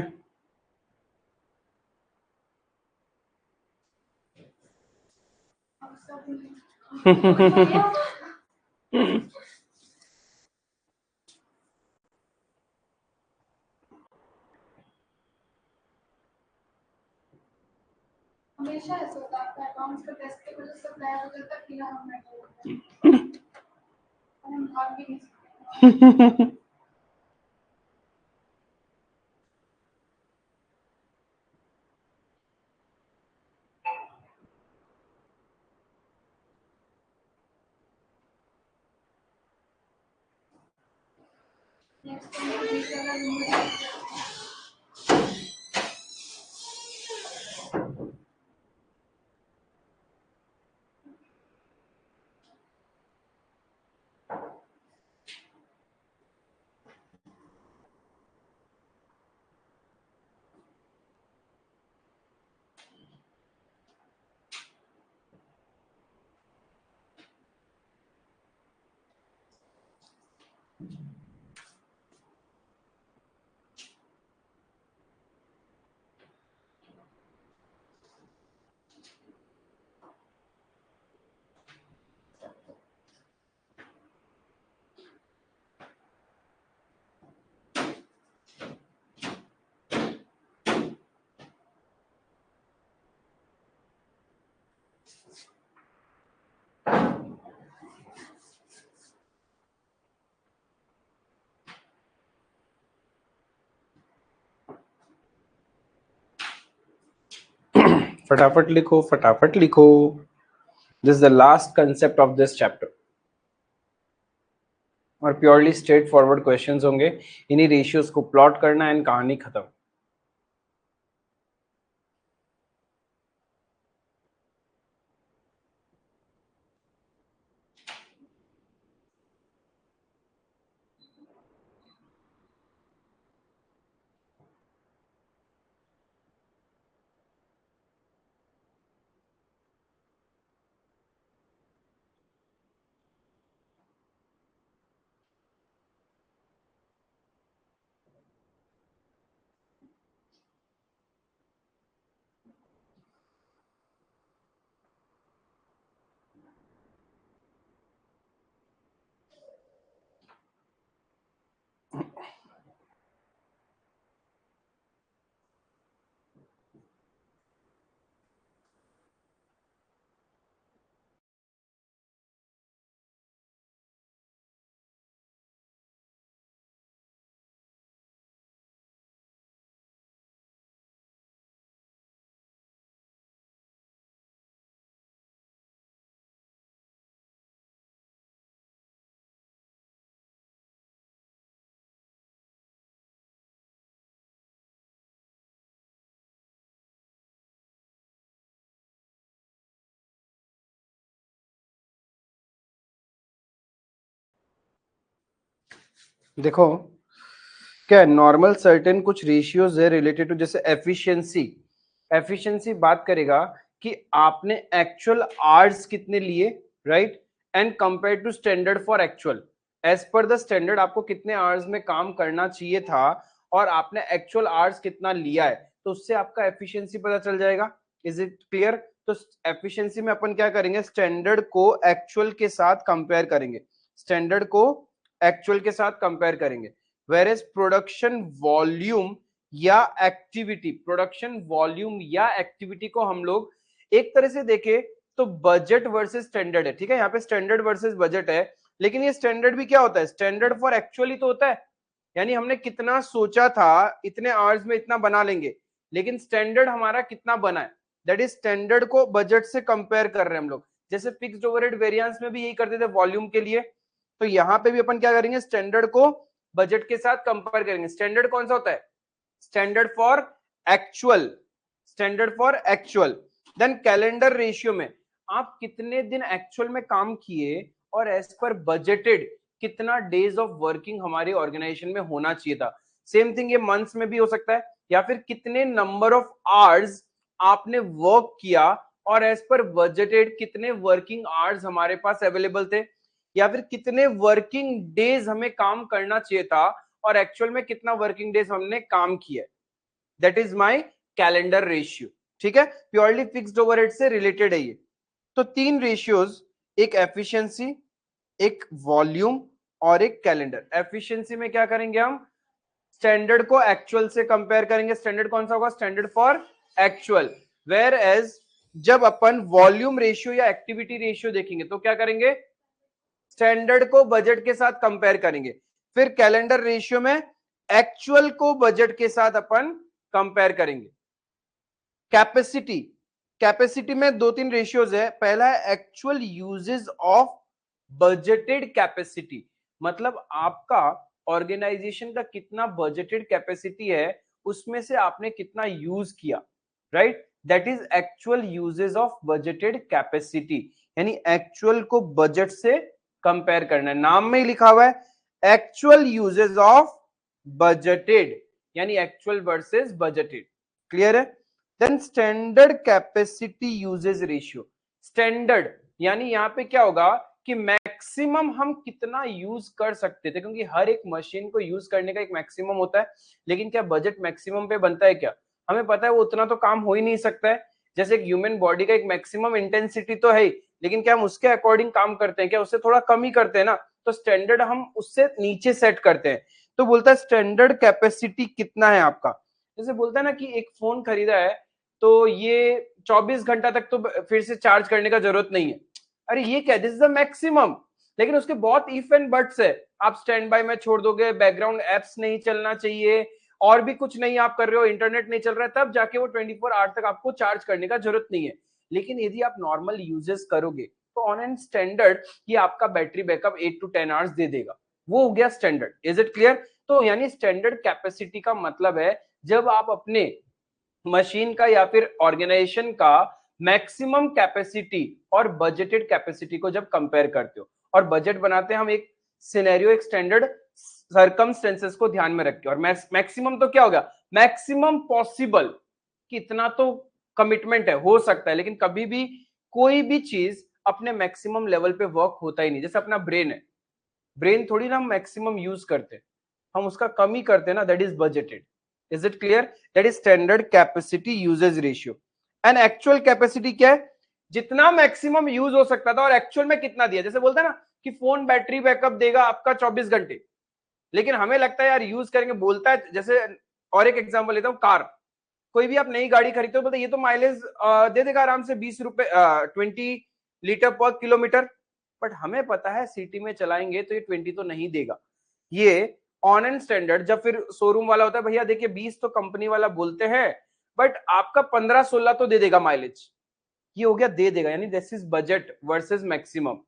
S1: हमेशा ऐसा होता है, आपका अकाउंट्स का टेस्ट के वजह से फ्लैग हो जाता है, फिर हम भाग भी नहीं सकते। फटाफट लिखो, फटाफट लिखो। This is the last concept of this chapter और प्योरली स्ट्रेट फॉरवर्ड क्वेश्चंस होंगे। इन्हीं रेशियोज को प्लॉट करना एंड कहानी खत्म। देखो क्या नॉर्मल सर्टेन कुछ रेशियोज है रिलेटेड टू, जैसे एफिशिएंसी। एफिशिएंसी बात करेगा कि आपने एक्चुअल आवर्स कितने लिए, right, and compare to standard for actual. As per the standard आपको कितने आवर्स में काम करना चाहिए था और आपने एक्चुअल आवर्स कितना लिया है, तो उससे आपका एफिशिएंसी पता चल जाएगा। Is it clear? तो एफिशिएंसी में अपन क्या करेंगे, स्टैंडर्ड को एक्चुअल के साथ कंपेयर करेंगे, स्टैंडर्ड को एक्चुअल के साथ कंपेयर करेंगे। वेरेज प्रोडक्शन वॉल्यूम या एक्टिविटी, प्रोडक्शन वॉल्यूम या एक्टिविटी को हम लोग एक तरह से देखें तो बजट वर्सेस स्टैंडर्ड है, ठीक है। यहाँ पे स्टैंडर्ड वर्सेस बजट है, लेकिन ये स्टैंडर्ड भी क्या होता है, स्टैंडर्ड फॉर एक्चुअली तो होता है, यानी हमने कितना सोचा था इतने आवर्स में इतना बना लेंगे, लेकिन स्टैंडर्ड हमारा कितना बना है, दैट इज स्टैंडर्ड को बजट से कंपेयर कर रहे हैं हम लोग। जैसे फिक्स्ड ओवरहेड वेरिएंस में भी यही करते थे वॉल्यूम के लिए, तो यहाँ पे भी अपन क्या करेंगे, स्टैंडर्ड को बजट के साथ कंपेयर करेंगे। स्टैंडर्ड कौन सा होता है, standard for actual, standard for actual. Then calendar ratio में आप कितने दिन एक्चुअल में काम किए और एज पर बजटेड कितना डेज ऑफ वर्किंग हमारी ऑर्गेनाइजेशन में होना चाहिए था। सेम थिंग ये मंथ्स में भी हो सकता है, या फिर कितने नंबर ऑफ आवर्स आपने वर्क किया और एज पर बजटेड कितने वर्किंग आवर्स हमारे पास अवेलेबल थे, या फिर कितने वर्किंग डेज हमें काम करना चाहिए था और एक्चुअल में कितना वर्किंग डेज हमने काम किया। That is my calendar ratio, ठीक है। प्योरली फिक्स्ड ओवरहेड से रिलेटेड है ये। तो तीन रेशियोज, एक एफिशिएंसी, एक वॉल्यूम और एक कैलेंडर। एफिशिएंसी में क्या करेंगे हम, स्टैंडर्ड को एक्चुअल से कंपेयर करेंगे। स्टैंडर्ड कौन सा होगा, standard for actual. Whereas जब अपन वॉल्यूम रेशियो या एक्टिविटी रेशियो देखेंगे तो क्या करेंगे, स्टैंडर्ड को बजट के साथ कंपेयर करेंगे। फिर कैलेंडर रेशियो में एक्चुअल को बजट के साथ अपन कंपेयर करेंगे। कैपेसिटी, कैपेसिटी में दो तीन रेशियोज है। पहला है actual usage of budgeted capacity, मतलब आपका ऑर्गेनाइजेशन का कितना बजटेड कैपेसिटी है उसमें से आपने कितना यूज किया, right, that is actual usage of budgeted capacity. यानी एक्चुअल को बजट से कंपेयर करना है, नाम में ही लिखा हुआ है एक्चुअल यूजेस ऑफ बजटेड, यानी एक्चुअल वर्सेस बजटेड। क्लियर है? Then standard capacity usage ratio. Standard यानी यहाँ पे क्या होगा कि मैक्सिमम हम कितना यूज कर सकते थे, क्योंकि हर एक मशीन को यूज करने का एक मैक्सिमम होता है, लेकिन क्या बजट मैक्सिमम पे बनता है क्या, हमें पता है वो उतना तो काम हो ही नहीं सकता है। जैसे एक ह्यूमन बॉडी का एक मैक्सिमम इंटेंसिटी तो है, लेकिन क्या हम उसके अकॉर्डिंग काम करते हैं क्या, उससे थोड़ा कम ही करते हैं ना। तो स्टैंडर्ड हम उससे नीचे सेट करते हैं। तो बोलता है स्टैंडर्ड कैपेसिटी कितना है आपका। जैसे बोलता है ना कि एक फोन खरीदा है तो ये 24 घंटा तक तो फिर से चार्ज करने का जरूरत नहीं है। अरे ये क्या, दिस इज द मैक्सिमम, लेकिन उसके बहुत इफ एंड बट्स है। आप स्टैंड बाय में छोड़ दोगे, बैकग्राउंड एप्स नहीं चलना चाहिए, और भी कुछ नहीं आप कर रहे हो, इंटरनेट नहीं चल रहा है, तब जाके वो 24 आवर तक आपको चार्ज करने का जरूरत नहीं है। लेकिन यदि आप नॉर्मल यूजेस करोगे तो ऑन एंड स्टैंडर्ड ये आपका बैटरी बैकअप 8 to 10 आवर्स दे देगा, वो हो गया स्टैंडर्ड। Is it clear? तो यानी स्टैंडर्ड कैपेसिटी का मतलब है जब आप अपने मशीन का या फिर ऑर्गेनाइजेशन का मैक्सिमम कैपेसिटी और बजटेड कैपेसिटी को जब कंपेयर करते हो, और बजट बनाते हैं हम एक सिनेरियो, एक स्टैंडर्ड सर्कमस्टेंसेस को ध्यान में रख के, और मैक्सिमम तो क्या होगा, मैक्सिमम पॉसिबल, कितना तो कमिटमेंट है, हो सकता है, लेकिन कभी भी कोई भी चीज अपने मैक्सिमम लेवल पे वर्क होता ही नहीं। जैसे अपना ब्रेन है, ब्रेन थोड़ी ना हम मैक्सिमम यूज करते हैं, हम उसका कम ही करते हैं ना, that is budgeted. Is it clear? That is standard capacity usage ratio. And actual capacity क्या है? जितना मैक्सिमम यूज हो सकता था और एक्चुअल में कितना दिया। जैसे बोलते हैं ना कि फोन बैटरी बैकअप देगा आपका 24 घंटे, लेकिन हमें लगता है यार यूज करेंगे, बोलता है। जैसे और एक एग्जांपल लेता हूं, कार, कोई भी आप नई गाड़ी खरीदते हो, बोलते ये तो माइलेज दे देगा आराम से 20 रुपए 20 लीटर पर किलोमीटर, बट हमें पता है सिटी में चलाएंगे तो ये 20 तो नहीं देगा। ये ऑन एंड स्टैंडर्ड जब फिर शोरूम वाला होता है, भैया देखिए 20 तो कंपनी वाला बोलते हैं, बट आपका 15-16 तो दे देगा माइलेज, ये हो गया दे देगा, यानी this is budget versus maximum.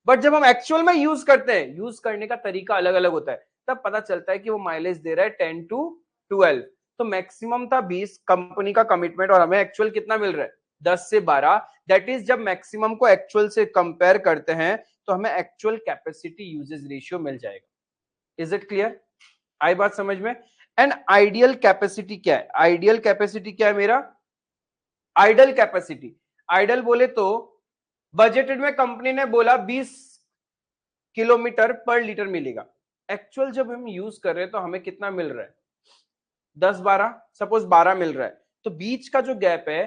S1: But जब हम एक्चुअल में यूज करते हैं, यूज करने का तरीका अलग अलग होता है, तब पता चलता है कि वो माइलेज दे रहा है 10 to 12। तो मैक्सिमम था 20 कंपनी का कमिटमेंट, और हमें एक्चुअल कितना मिल रहा है, 10 से 12। दैट इज जब मैक्सिमम को एक्चुअल से कंपेयर करते हैं तो हमें एक्चुअल कैपेसिटी यूजेज रेशियो मिल जाएगा। Is it clear? आई बात समझ में? एंड आइडियल कैपेसिटी क्या है? आइडियल कैपेसिटी क्या है मेरा? आइडल कैपेसिटी, आइडल बोले तो बजटेड में कंपनी ने बोला 20 किलोमीटर पर लीटर मिलेगा, एक्चुअल जब हम यूज कर रहे हैं तो हमें कितना मिल रहा है, 10-12, सपोज 12 मिल रहा है, तो बीच का जो गैप है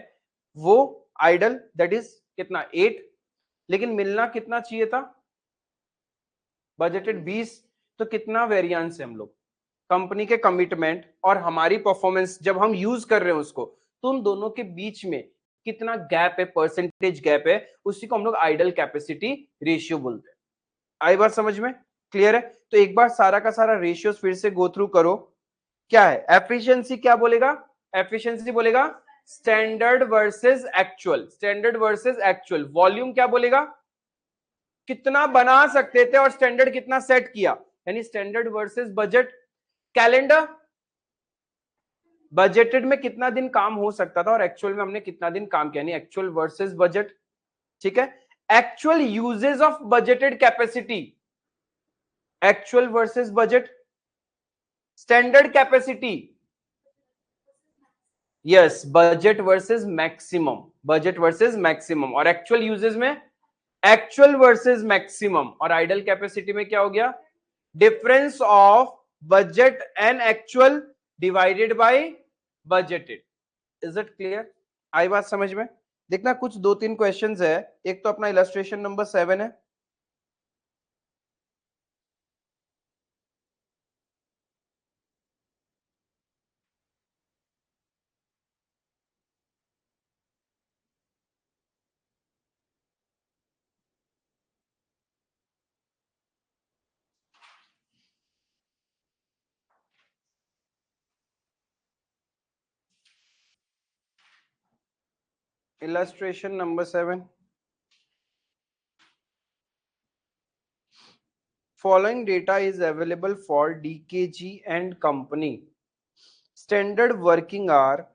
S1: वो आइडल, दैट इज कितना 8, लेकिन मिलना कितना चाहिए था, बजटेड 20। तो कितना वेरिएंस है हम लोग, कंपनी के कमिटमेंट और हमारी परफॉर्मेंस जब हम यूज कर रहे हैं उसको, तो उन दोनों के बीच में कितना गैप है, परसेंटेज गैप है, उसी को हम लोग आइडल कैपेसिटी रेशियो बोलते हैं। आई बात समझ में? क्लियर है? तो एक बार सारा का सारा रेशियोस फिर से गो थ्रू करो। क्या है एफिशिएंसी? क्या बोलेगा एफिशिएंसी? बोलेगा standard versus actual, standard versus actual. Volume क्या बोलेगा, कितना बना सकते थे और स्टैंडर्ड कितना सेट किया, यानी standard versus budget. Calendar, budgeted में कितना दिन काम हो सकता था और एक्चुअल में हमने कितना दिन काम किया, यानी एक्चुअल वर्सेस बजट। ठीक है? Actual usage of budgeted capacity, actual versus budget. Standard capacity, yes, budget versus maximum, budget versus maximum. और एक्चुअल यूजेज में एक्चुअल वर्सेस मैक्सिमम। और आइडल कैपेसिटी में क्या हो गया, difference of budget and actual divided by budgeted. Is it clear? आई बात समझ में? देखना कुछ 2-3 क्वेश्चंस है। एक तो अपना इलस्ट्रेशन नंबर 7 है, illustration number 7। Following data is available for DKG and company. Standard working hour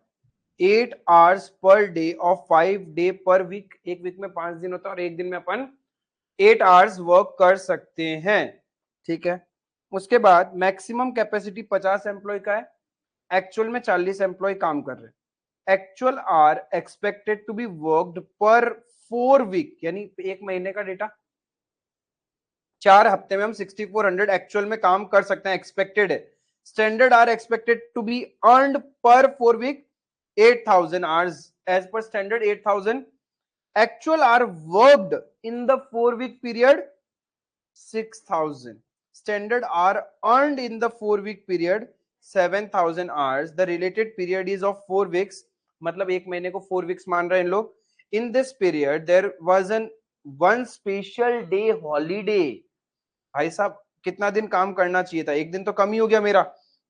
S1: 8 hours per day of 5 day per week. एक वीक में 5 दिन होता है और एक दिन में अपन 8 hours वर्क कर सकते हैं। ठीक है? उसके बाद मैक्सिमम कैपेसिटी 50 एम्प्लॉय का है, एक्चुअल में 40 एम्प्लॉय काम कर रहे हैं। Actual are expected to be worked per 4 week, यानी एक महीने का डेटा, 4 हफ्ते में हम 6400 एक्चुअल में काम कर सकते हैं, एक्सपेक्टेड है। Standard are expected to be earned per 4 week 8000 hours, as per standard 8000। Actual are worked in the 4 week period 6000, standard are earned in the 4 week period 7000 hours. The related period is of 4 weeks, मतलब एक महीने को 4 weeks मान रहे हैं इन लोग। In this period there was an one special day holiday. भाई साहब कितना दिन काम करना चाहिए था, एक दिन तो कम ही हो गया मेरा,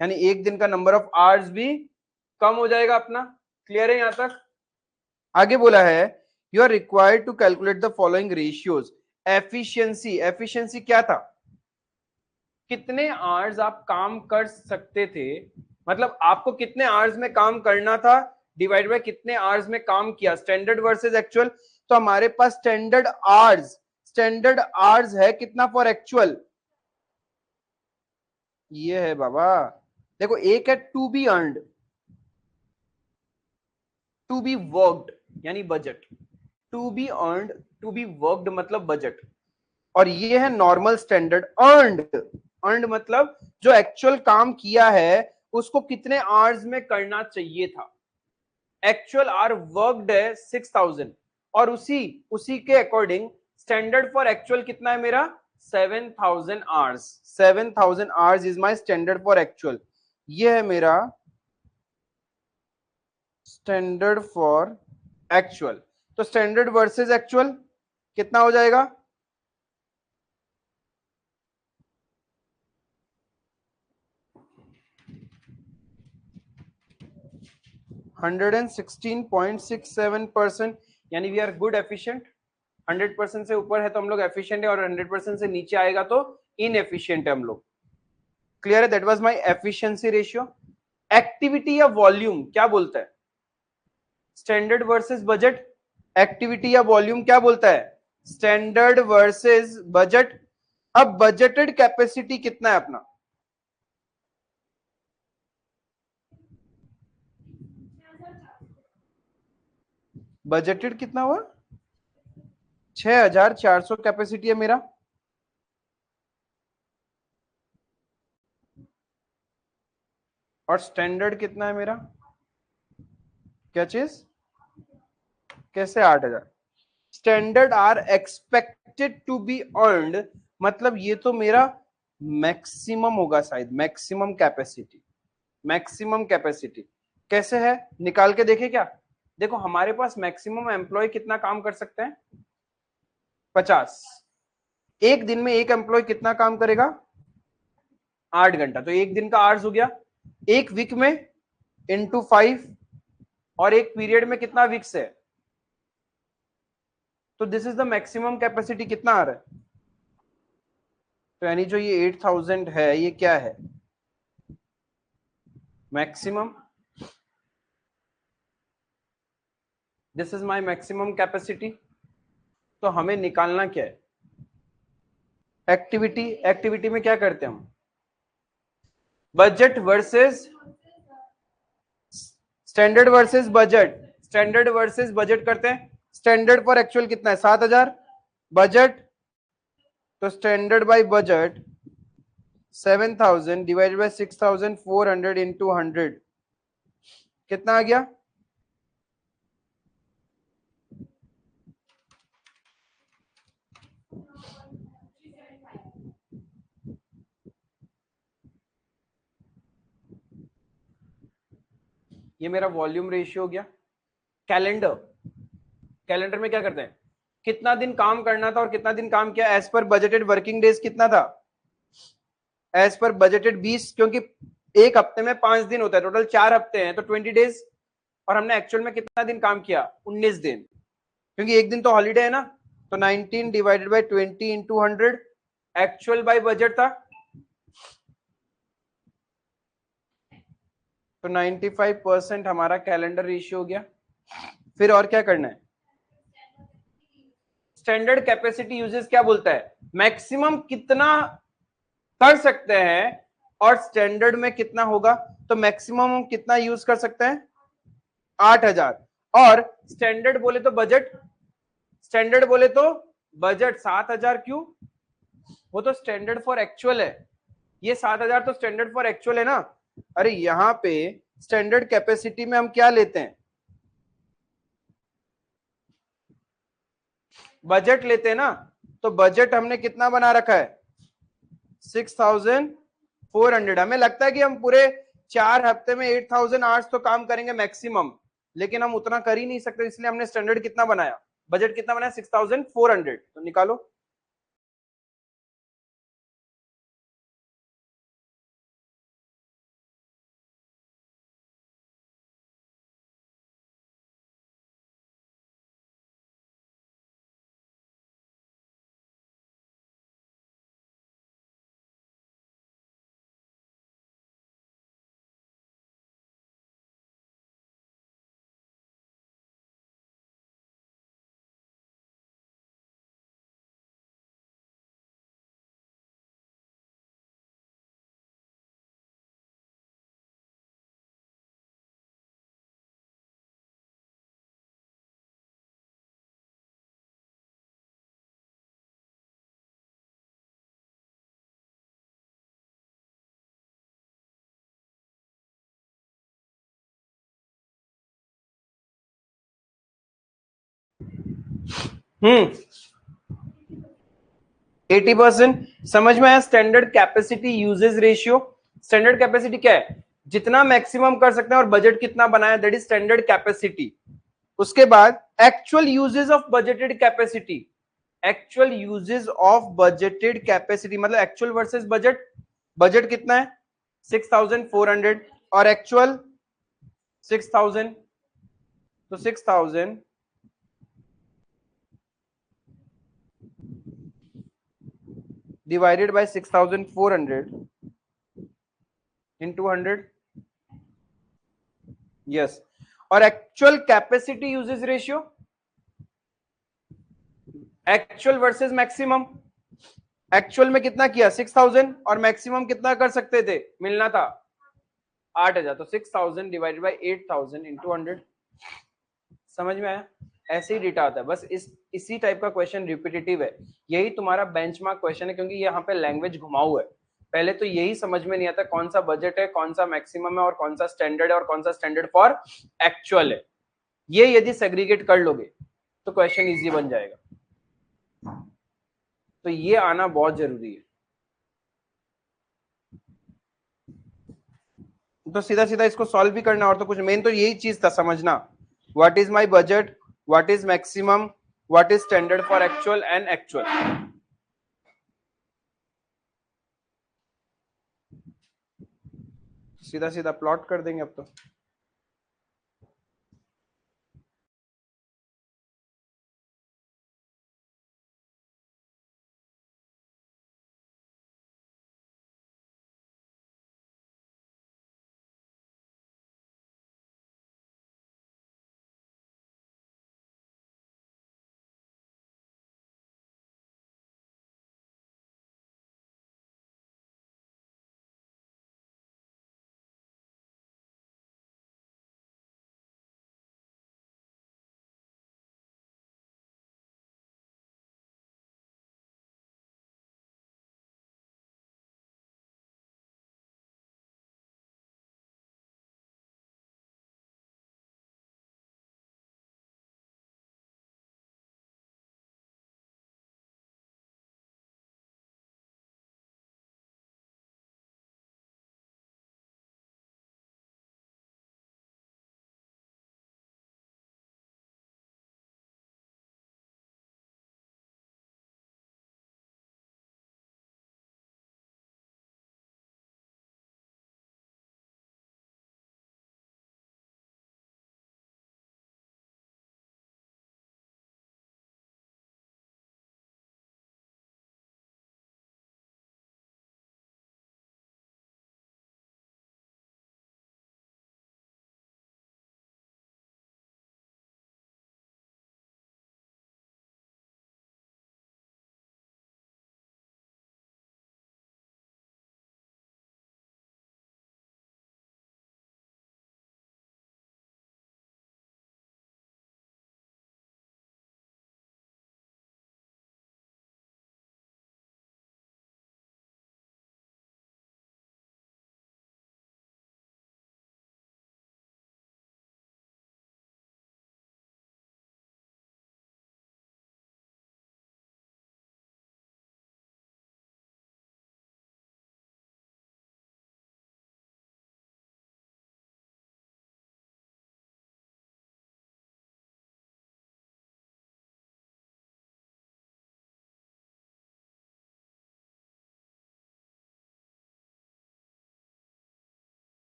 S1: यानी एक दिन का नंबर ऑफ आवर्स भी कम हो जाएगा अपना। क्लियर है यहां तक? आगे बोला है you are required to calculate the following ratios. Efficiency, efficiency क्या था? कितने आवर्स आप काम कर सकते थे, मतलब आपको कितने आवर्स में काम करना था डिवाइड बाय कितने आवर्स में काम किया, स्टैंडर्ड वर्सेस एक्चुअल। तो हमारे पास स्टैंडर्ड आवर्स है कितना फॉर एक्चुअल, ये है बाबा। देखो एक है to be earned, to be worked यानी budget, to be earned, to be worked मतलब बजट, और ये है नॉर्मल स्टैंडर्ड अर्नड। अर्नड मतलब जो एक्चुअल काम किया है उसको कितने आवर्स में करना चाहिए था। एक्चुअल आवर वर्कड है 6000 और उसी उसी के अकॉर्डिंग स्टैंडर्ड फॉर एक्चुअल कितना है मेरा 7000 hours. 7000 hours is my standard for actual. ये है मेरा स्टैंडर्ड फॉर एक्चुअल। तो स्टैंडर्ड वर्सेस एक्चुअल कितना हो जाएगा? 116.67%, यानी वी आर गुड एफिशिएंट। 100% से ऊपर है तो हम लोग एफिशिएंट है, और 100% से नीचे आएगा तो इनएफिशिएंट है हम लोग। क्लियर है? That was my efficiency ratio. Activity या वॉल्यूम क्या बोलता है? Standard versus budget. एक्टिविटी या वॉल्यूम क्या बोलता है? Standard versus budget. अब बजटेड कैपेसिटी कितना है अपना? बजटेड कितना हुआ? 6400 कैपेसिटी है मेरा। और स्टैंडर्ड कितना है मेरा? क्या चीज? कैसे 8000? Standard are expected to be earned, मतलब ये तो मेरा मैक्सिमम होगा शायद, मैक्सिमम कैपेसिटी। मैक्सिमम कैपेसिटी कैसे है, निकाल के देखे क्या? देखो हमारे पास मैक्सिमम एम्प्लॉय कितना काम कर सकते हैं? 50। एक दिन में एक एम्प्लॉय कितना काम करेगा? 8 घंटा। तो एक दिन का आवर्स हो गया। एक वीक में इंटू 5, और एक पीरियड में कितना वीक्स है? तो this is the maximum capacity. कितना आ रहा है? तो यानी जो ये 8000 है ये क्या है? Maximum. This is my maximum capacity. तो हमें निकालना क्या है? एक्टिविटी। एक्टिविटी में क्या करते हैं हम? Budget versus standard versus budget. Standard versus budget करते हैं। स्टैंडर्ड फॉर एक्चुअल कितना है? 7000। बजट, तो standard by budget 7000 divided by 6400 into 100 कितना आ गया? ये मेरा वॉल्यूम रेशियो हो गया। कैलेंडर, कैलेंडर में क्या करते हैं? कितना दिन काम करना था और कितना दिन काम किया। As per budgeted working days कितना था? एज पर बजटेड 20, क्योंकि एक हफ्ते में 5 दिन होता है, टोटल 4 हफ्ते हैं तो 20 डेज। और हमने एक्चुअल में कितना दिन काम किया? 19 दिन, क्योंकि एक दिन तो हॉलीडे है ना। तो 19 divided by 20 into 100 actual by budget था। तो 95% हमारा कैलेंडर रेशियो हो गया। फिर और क्या करना है? स्टैंडर्ड कैपेसिटी यूजेस क्या बोलता है? मैक्सिमम कितना कर सकते हैं और स्टैंडर्ड में कितना होगा। तो मैक्सिमम हम कितना यूज कर सकते हैं? 8000। और स्टैंडर्ड बोले तो बजट, स्टैंडर्ड बोले तो बजट 7000। क्यों? वो तो स्टैंडर्ड फॉर एक्चुअल है। ये 7000 तो स्टैंडर्ड फॉर एक्चुअल है ना। अरे यहां पे स्टैंडर्ड कैपेसिटी में हम क्या लेते हैं? बजट लेते हैं ना। तो बजट हमने कितना बना रखा है? 6400। हमें लगता है कि हम पूरे 4 हफ्ते में 8000 आवर्स तो काम करेंगे मैक्सिमम, लेकिन हम उतना कर ही नहीं सकते, इसलिए हमने स्टैंडर्ड कितना बनाया, बजट कितना बनाया? 6400। तो निकालो। 80%। समझ में आया? Standard capacity usage ratio. Standard capacity क्या है? जितना मैक्सिमम कर सकते हैं और बजट कितना बनाया, दैट इज स्टैंडर्ड कैपेसिटी। उसके बाद actual usage of budgeted capacity. Actual usage of budgeted capacity मतलब एक्चुअल वर्सेस बजट। बजट कितना है? 6400 और एक्चुअल 6000। तो 6000 divided by 6400 into 100। यस। और actual capacity usage ratio, actual versus maximum. Actual में कितना किया? 6000 और मैक्सिमम कितना कर सकते थे, मिलना था 8000। तो 6000 डिवाइडेड बाई 8000 इंटू 100। समझ में आया? ऐसे ही डेटा आता है। बस इसी टाइप का क्वेश्चन रिपीटेटिव है। यही तुम्हारा बेंचमार्क क्वेश्चन है, क्योंकि यहाँ पे लैंग्वेज घुमाऊ है। पहले तो यही समझ में नहीं आता कौन सा बजट है, कौन सा मैक्सिमम है, और कौन सा स्टैंडर्ड है, और कौन सा स्टैंडर्ड फॉर एक्चुअल है। ये यदि सेग्रीगेट कर लोगे तो क्वेश्चन इजी बन जाएगा। तो ये आना बहुत जरूरी है। तो सीधा सीधा इसको सॉल्व भी करना, और तो कुछ मेन तो यही चीज था समझना। What is my budget, what is maximum, what is standard for actual and actual. सीधा सीधा प्लॉट कर देंगे अब तो।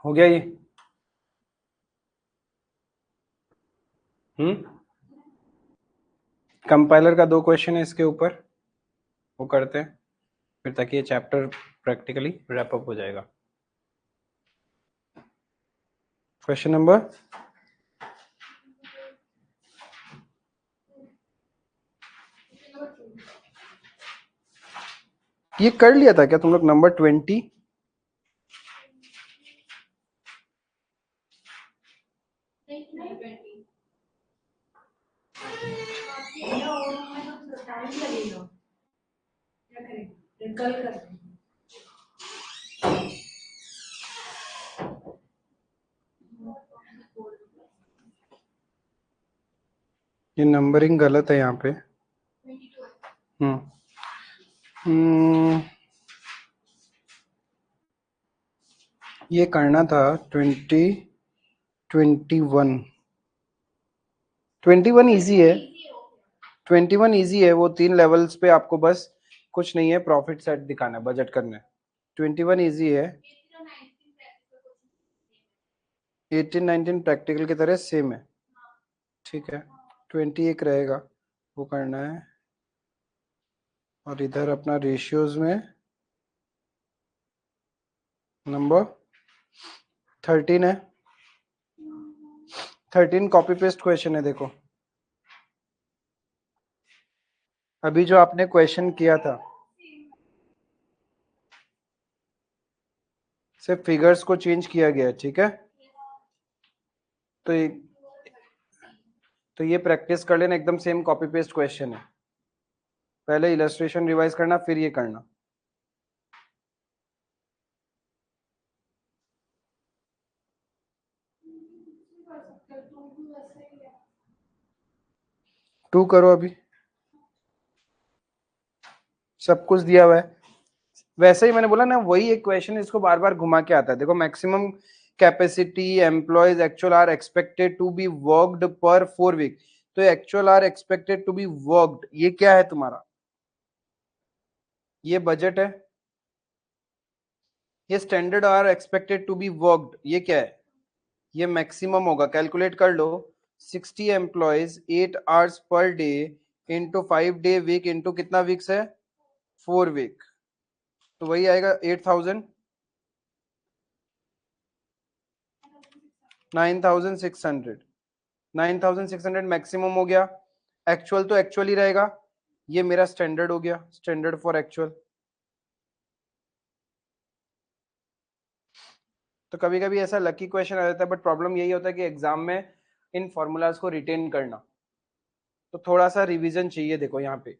S1: हो गया ये? कंपाइलर का 2 क्वेश्चन है इसके ऊपर, वो करते हैं फिर, ताकि ये चैप्टर प्रैक्टिकली रैप अप हो जाएगा। क्वेश्चन नंबर ये कर लिया था क्या तुम लोग, नंबर 20? ये नंबरिंग गलत है यहाँ पे। हम्म हम्म, ये करना था 21। 21 इजी है, 21 इजी है। वो 3 लेवल्स पे आपको बस कुछ नहीं है, प्रॉफिट सेट दिखाना है, बजट करना है। 21 इजी है, 18 19 प्रैक्टिकल की तरह सेम है। ठीक है, 20 एक रहेगा, वो करना है। और इधर अपना रेशियोज में नंबर 13 है। 13 कॉपी पेस्ट क्वेश्चन है। देखो अभी जो आपने क्वेश्चन किया था, सिर्फ फिगर्स को चेंज किया गया है, ठीक है। तो ये प्रैक्टिस कर लेना, एकदम सेम कॉपी पेस्ट क्वेश्चन है। पहले इलस्ट्रेशन रिवाइज करना, फिर ये करना। टू करो अभी, सब कुछ दिया हुआ है। वैसे ही मैंने बोला ना, वही एक क्वेश्चन इसको बार बार घुमा के आता है। देखो maximum capacity employees actual are expected to be worked per 4 week. तो actual are expected to be worked, ये क्या है तुम्हारा? ये बजट है। ये standard are expected to be worked, ये क्या है? ये मैक्सिमम होगा, कैलकुलेट कर लो। 60 employees 8 hours per day into 5 day week into कितना वीक्स है? 4 वीक। तो वही आएगा 8000, 9600। 9600 मैक्सिमम हो गया। एक्चुअल तो एक्चुअल ही रहेगा, ये मेरा स्टैंडर्ड हो गया, स्टैंडर्ड फॉर एक्चुअल। तो कभी कभी ऐसा लकी क्वेश्चन आ जाता है, बट प्रॉब्लम यही होता है कि एग्जाम में इन फॉर्मूलाज को रिटेन करना, तो थोड़ा सा रिवीजन चाहिए। देखो यहाँ पे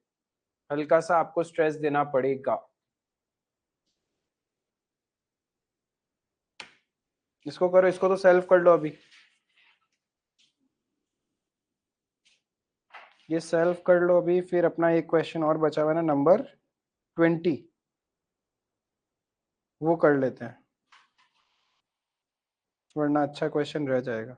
S1: हल्का सा आपको स्ट्रेस देना पड़ेगा। इसको करो, इसको तो सेल्फ कर लो अभी। ये सेल्फ कर लो अभी, फिर अपना एक क्वेश्चन और बचा हुआ है ना, नंबर 20, वो कर लेते हैं, वरना अच्छा क्वेश्चन रह जाएगा।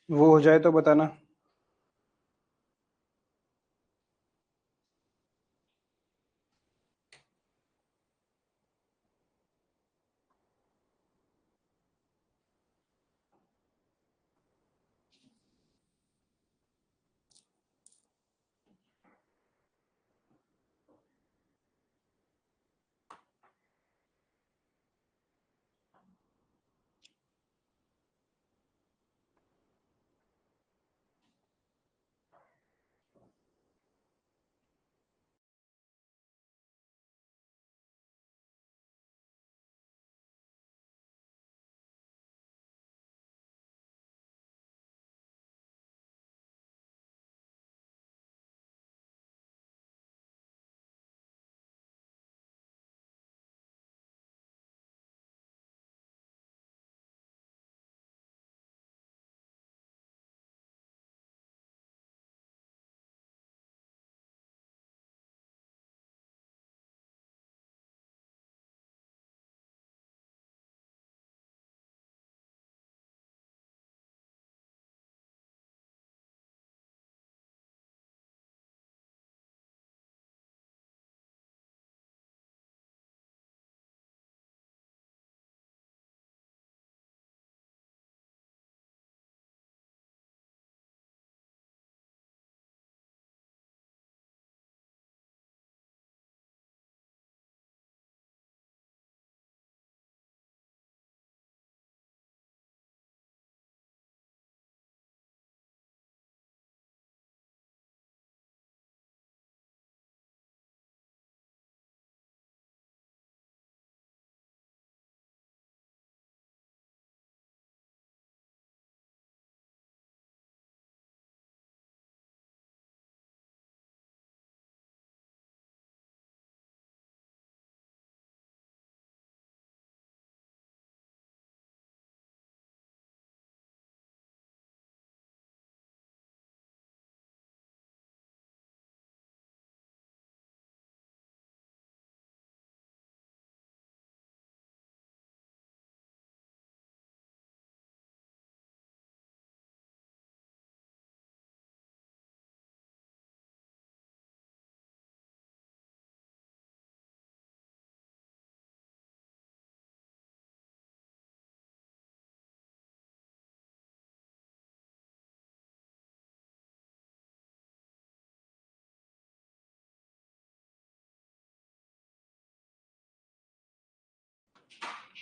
S1: वो हो जाए तो बताना।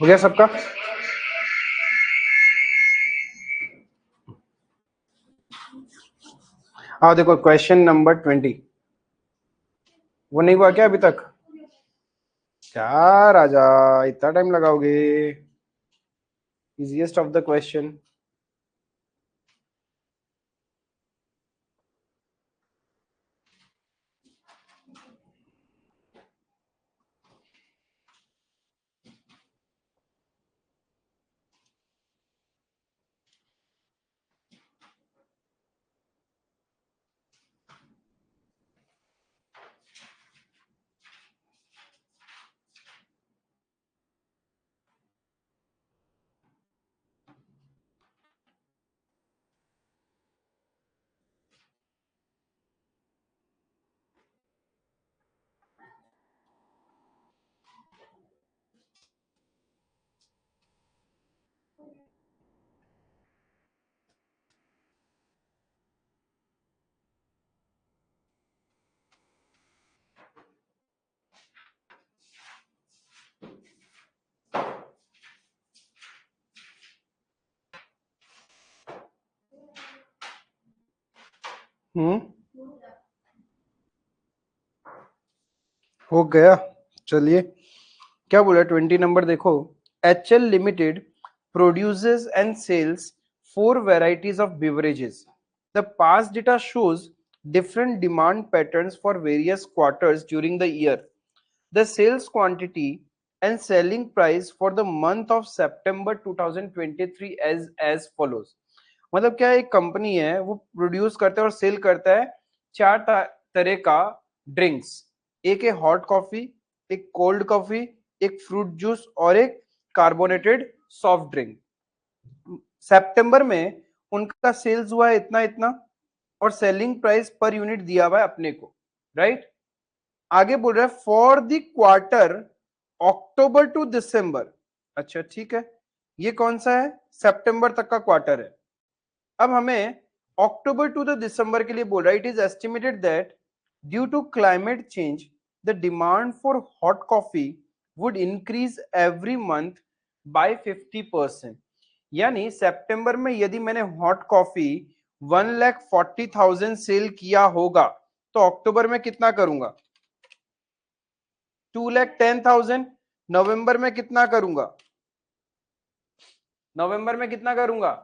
S1: हो गया सबका? हाँ देखो क्वेश्चन नंबर 20 वो नहीं हुआ क्या अभी तक? क्या राजा इतना टाइम लगाओगे? Easiest of the question. हो गया। चलिए क्या बोला 20 नंबर देखो। HL limited produces and sells 4 varieties of beverages. The past data shows different demand patterns for various quarters during the year. The sales quantity and selling price for the month of September 2023 as follows. मतलब क्या एक company है वो produce करता है और cell करता है 4 तरह का ड्रिंक्स। एक है हॉट कॉफी, एक कोल्ड कॉफी, एक फ्रूट जूस और एक कार्बोनेटेड सॉफ्ट ड्रिंक। सितंबर में उनका सेल्स हुआ है इतना इतना और सेलिंग प्राइस पर यूनिट दिया हुआ है अपने को, राइट? आगे बोल रहा है for the quarter October to December. अच्छा ठीक है, ये कौन सा है? सितंबर तक का क्वार्टर है। अब हमें अक्टूबर टू द दिसंबर के लिए बोल रहा है it is estimated that due to climate change the demand for hot coffee would increase every month by 50%। यानी सितंबर में यदि मैंने हॉट कॉफी 1,40,000 सेल किया होगा तो अक्टूबर में कितना करूंगा? 2,10,000। नवंबर में कितना करूंगा? नवंबर में कितना करूंगा?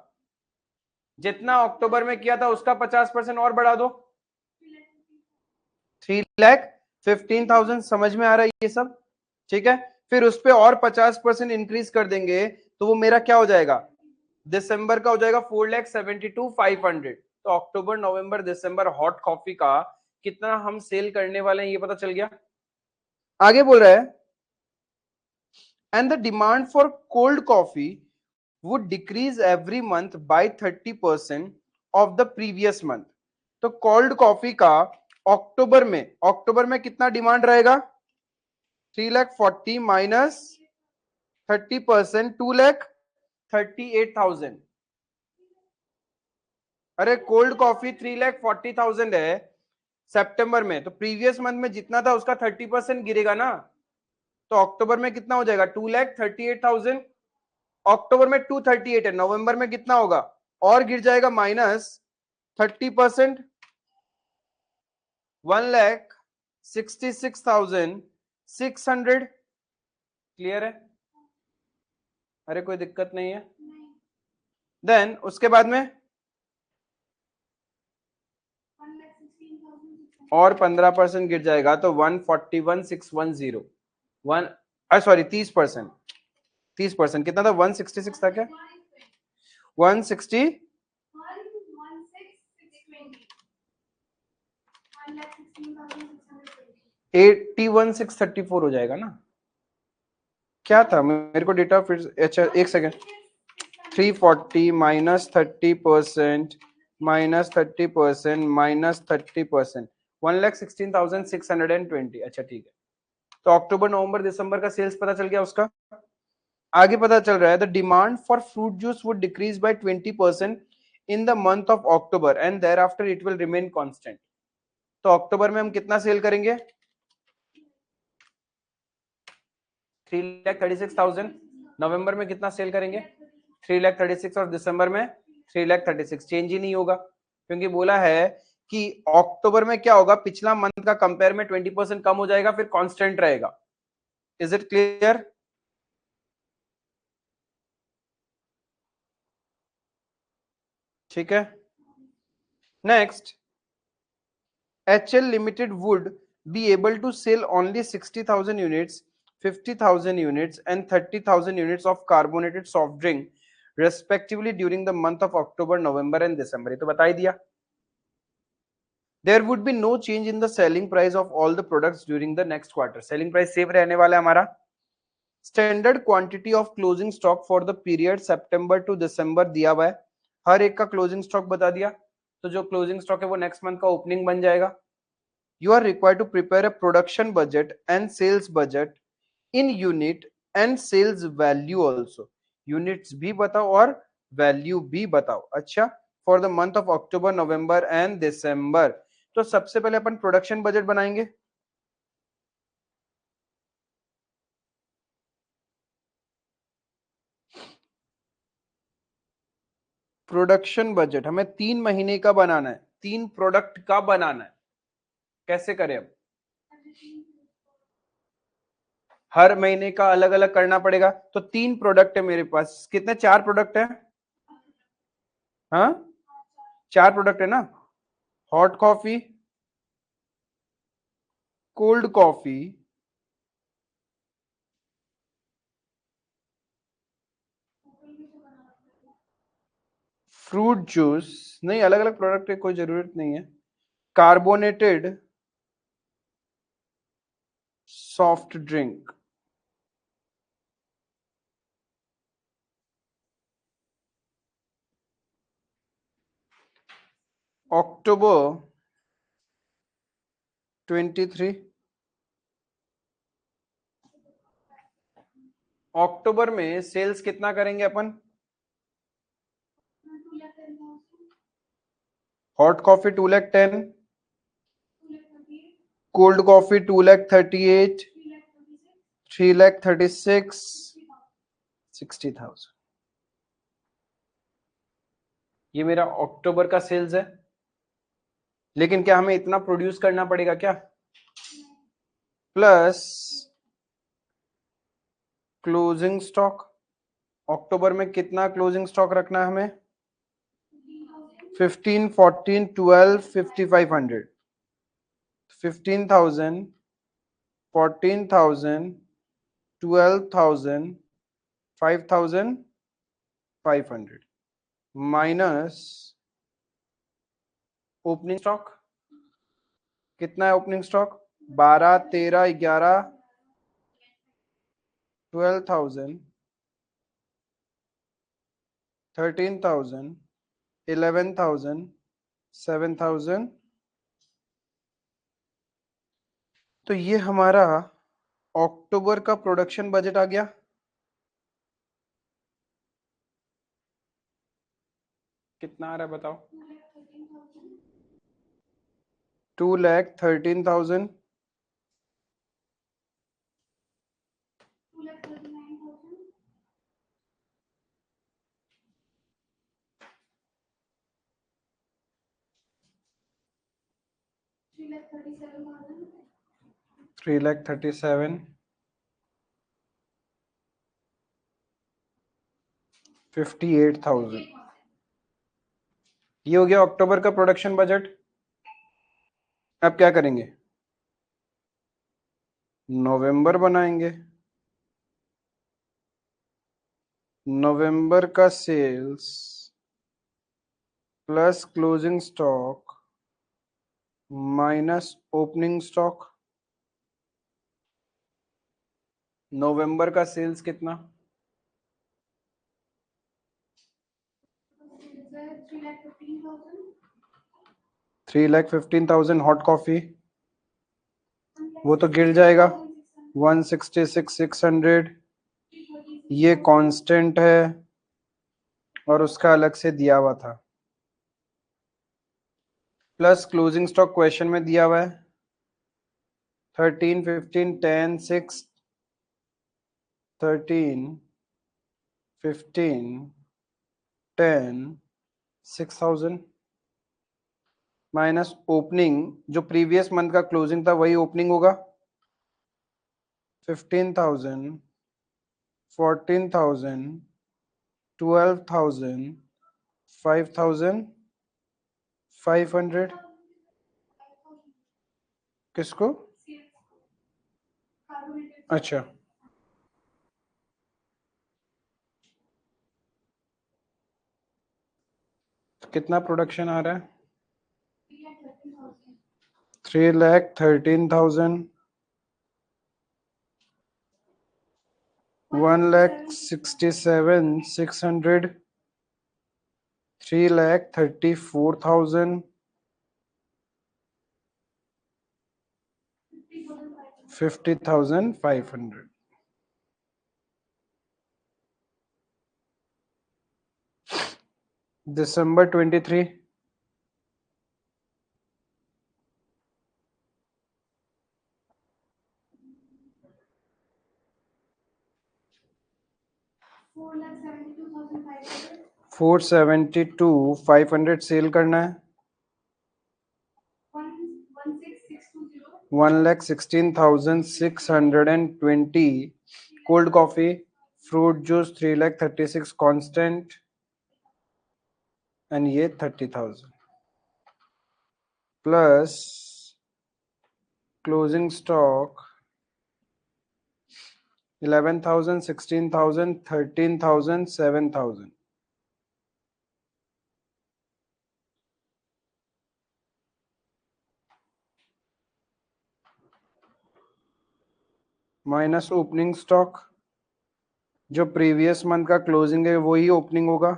S1: जितना अक्टूबर में किया था उसका 50% और बढ़ा दो, 3,15,000। समझ में आ रहा है ये सब? ठीक है, फिर उस पर और 50% इंक्रीज कर देंगे तो वो मेरा क्या हो जाएगा? दिसंबर का हो जाएगा 4,72,500। तो अक्टूबर नवंबर दिसंबर हॉट कॉफी का कितना हम सेल करने वाले हैं ये पता चल गया। आगे बोल रहा है and the demand for cold coffee would decrease every month by 30% of the previous month। तो कोल्ड कॉफी का अक्टूबर में कितना डिमांड रहेगा? 3,40,000 माइनस 30%, 2,38,000। अरे कोल्ड कॉफी 3,40,000 है सितंबर में, तो प्रीवियस मंथ में जितना था उसका 30% गिरेगा ना। तो अक्टूबर में कितना हो जाएगा? 2,38,000। अक्टूबर में 238 है, नवंबर में कितना होगा? और गिर जाएगा माइनस 30%, 1,66,600। क्लियर है? अरे कोई दिक्कत नहीं है? देन उसके बाद में और 15% गिर जाएगा तो 141,610। One sorry 30%। 30% कितना था? 166 था क्या? 160 81,634 हो जाएगा ना? क्या था मेरे को डेटा फिर, अच्छा एक सेकेंड। 340 minus 30% minus 30% minus 30%, 1,16,620। अच्छा ठीक है, तो अक्टूबर नवंबर दिसंबर का सेल्स पता चल गया उसका। आगे पता चल रहा है the demand for fruit juice would decrease by 20% in the month of October and thereafter it will remain constant. तो अक्टूबर में हम कितना सेल करेंगे? 3,36,000। नवंबर में कितना सेल करेंगे 3,36,000 और दिसंबर में 3,36,000, चेंज ही नहीं होगा क्योंकि बोला है कि अक्टूबर में क्या होगा, पिछला मंथ का कंपेयर में 20% कम हो जाएगा, फिर कांस्टेंट रहेगा। Is it clear? ठीक है, next, HL Limited would be able to sell only 60,000 units, 50,000 units, and 30,000 units of carbonated soft drink, respectively, during the month of October, November, and December. ये तो बता ही दिया. There would be no change in the selling price of all the products during the next quarter. Selling price same रहने वाला है हमारा. Standard quantity of closing stock for the period September to December दिया हुआ है. हर एक का closing stock बता दिया. तो जो closing stock है वो next month का opening बन जाएगा. You are required to prepare a production budget and sales budget in unit and sales value also. Units भी बताओ और value भी बताओ. अच्छा, for the month of October, November and December. तो सबसे पहले अपन production budget बनाएंगे. प्रोडक्शन बजट हमें 3 महीने का बनाना है, 3 प्रोडक्ट का बनाना है. कैसे करें? अब हर महीने का अलग अलग करना पड़ेगा. तो 3 प्रोडक्ट है मेरे पास. कितने? 4 प्रोडक्ट है. हाँ, 4 प्रोडक्ट है ना. Hot coffee, cold coffee, fruit juice. नहीं, अलग अलग प्रोडक्ट की कोई जरूरत नहीं है. Carbonated soft drink. अक्टूबर 23. अक्टूबर में सेल्स कितना करेंगे अपन? Hot coffee 2,10,000, cold coffee 2,38,000, 3,36,000, 60,000. ये मेरा अक्टूबर का सेल्स है. लेकिन क्या हमें इतना प्रोड्यूस करना पड़ेगा क्या? Plus closing stock. अक्टूबर में कितना क्लोजिंग स्टॉक रखना है हमें? 15, 14, 12, 5,500. 15,000, 14,000, 12,000, 5,500 माइनस ओपनिंग स्टॉक. कितना है ओपनिंग स्टॉक? 12, 13, 11, 12,000, 13,000, 11,000, 7,000. तो ये हमारा अक्टूबर का प्रोडक्शन बजट आ गया. कितना आ रहा है बताओ? 2,13,000, 3,37,000, 58,000. ये हो गया अक्टूबर का प्रोडक्शन बजट. अब क्या करेंगे? नवंबर बनाएंगे. नवंबर का sales plus closing stock minus opening stock. नवंबर का सेल्स कितना? 3,15,000. हॉट कॉफी वो तो गिर जाएगा. 166,600. ये कांस्टेंट है और उसका अलग से दिया हुआ था. प्लस क्लोजिंग स्टॉक क्वेश्चन में दिया हुआ है 13, 15, 10, 6, 13, 15, 10, 6,000 माइनस ओपनिंग, जो प्रीवियस मंथ का क्लोजिंग था वही ओपनिंग होगा, 15,000, 14,000, 12,000, 5,500। किसको? अच्छा, कितना प्रोडक्शन आ रहा है? 3,13,000, 1,67,600, 3,34,000, 50,500। December 23, 472,500 सेल करना है, 1,16,620 cold coffee, fruit juice 3,36,000 constant, and ये 30,000 plus closing stock 11,000, 16,000, 13,000, 7,000 minus opening stock, जो प्रीवियस मंथ का क्लोजिंग है वही ओपनिंग होगा,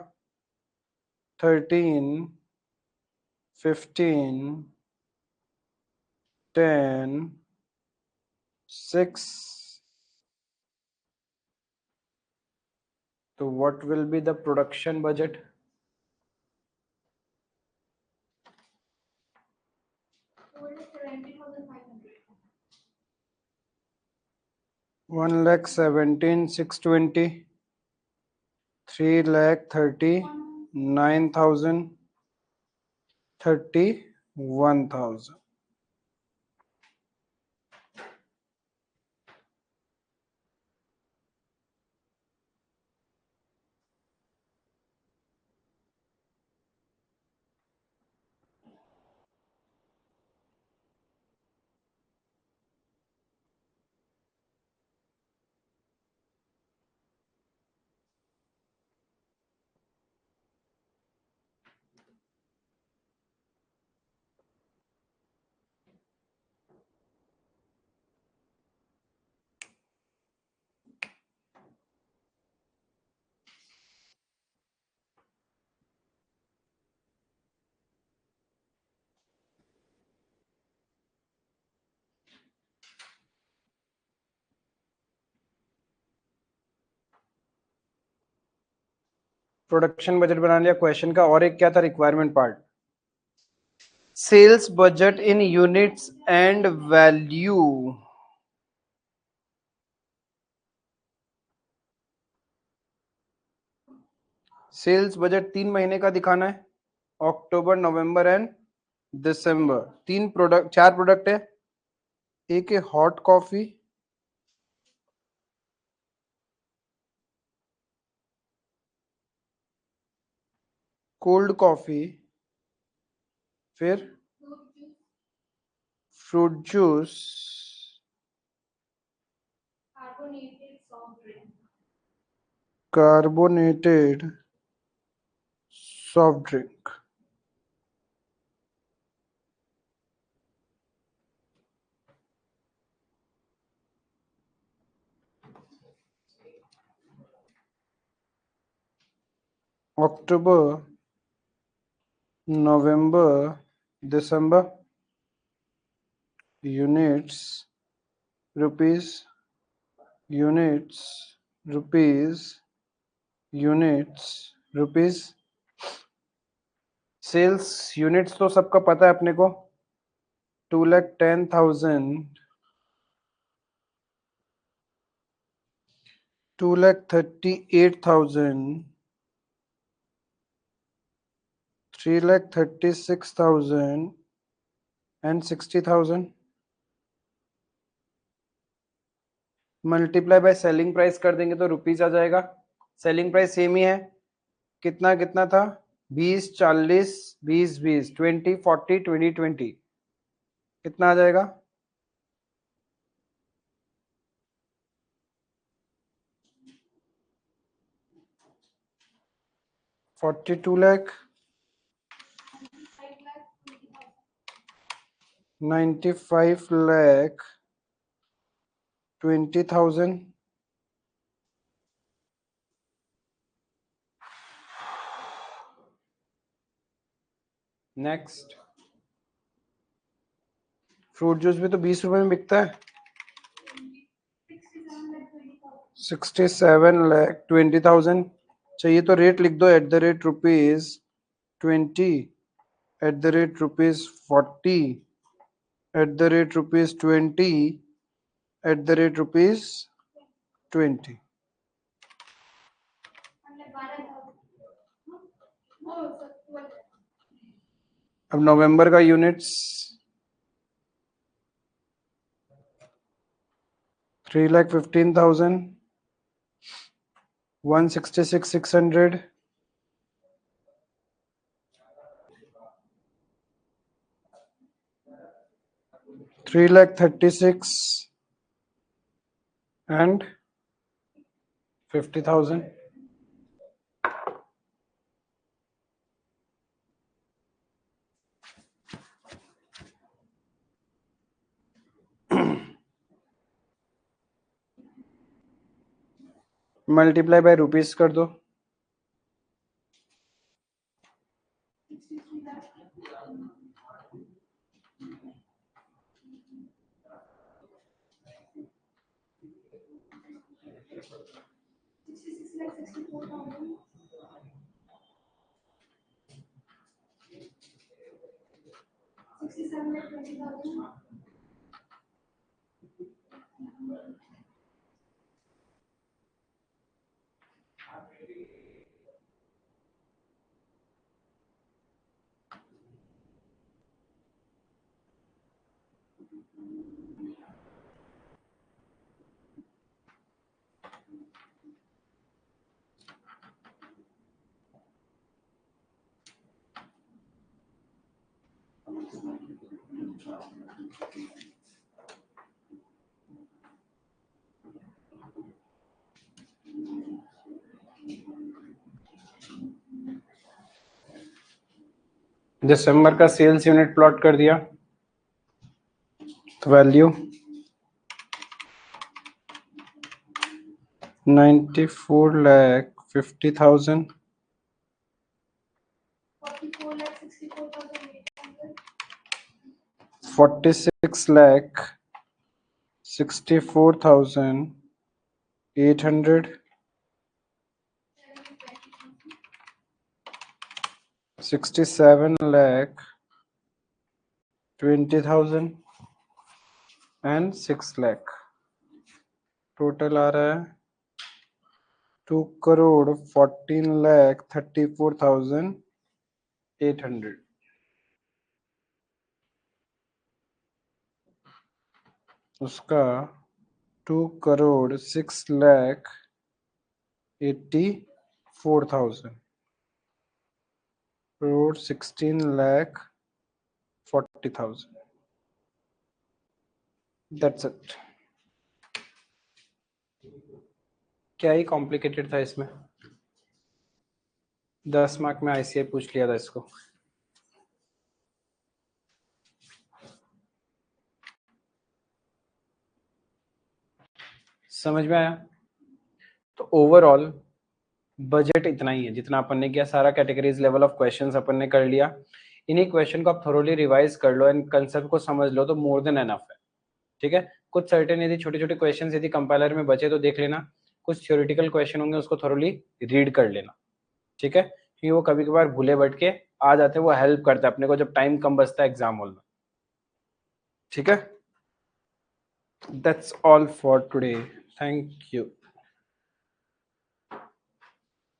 S1: 13, 15, 10, 6. तो what will be the production budget? One lakh 17,620, 3,39,000, 31,000। Production budget बना लिया क्वेश्चन का, और एक क्या था requirement part? Sales budget in units and value. Sales budget 3 महीने का दिखाना है, October, November and December. 3 product, 4 product है। एक है हॉट कॉफी, कोल्ड कॉफी, फिर fruit juice, carbonated soft drink. October, November, December. Units, rupees, units, rupees, units, rupees. Sales units तो सबका पता है अपने को, 2,10,000, 2,38,000, 3,36,000 and 60,000 multiply by selling price कर देंगे तो रुपीज आ जाएगा। सेलिंग प्राइस सेम ही है, कितना कितना था, 20 40 20 20 20 40 20 20, कितना आ जाएगा, 42 lakh, 95 lakh 20,000, next. Fruit juice भी तो 20 रुपए में बिकता है। 67 लाख 20,000 चाहिए तो रेट लिख दो, at the rate rupees 20, at the rate rupees 40, at the rate rupees 20, at the rate rupees 20। अब नवंबर का units 3,15,000, 166,600, 3,36,000 and 50,000। Multiply by rupees कर दो, दिसंबर का सेल्स यूनिट प्लॉट कर दिया, तो वैल्यू 94,50,000, 46,64,800, 67,20,000 and 6 लाख। टोटल आ रहा है 2,14,34,800। उसका 2,06,84,000, करोड़ 16,40,000। That's it. क्या ही कॉम्प्लिकेटेड था इसमें, 10 मार्क में आईसीआई पूछ लिया था इसको। समझ में आया? तो ओवरऑल बजट इतना ही है जितना अपन ने किया, सारा कैटेगरीज लेवल ऑफ क्वेश्चंस अपन ने कर लिया। इन्हीं क्वेश्चन को आप थोरोली रिवाइज कर लो एंड कंसेप्ट को समझ लो तो मोर देन एनफ है। ठीक है, कुछ सर्टेन यदि छोटे छोटे क्वेश्चंस यदि कंपाइलर में बचे तो देख लेना, कुछ थ्योरेटिकल क्वेश्चन होंगे उसको थोरोली रीड कर लेना। ठीक है, क्योंकि वो कभी कभार भूले भट के आ जाते हैं, वो हेल्प करता है अपने को जब टाइम कम बचता है एग्जाम हॉल में। ठीक है, that's all for today, thank you.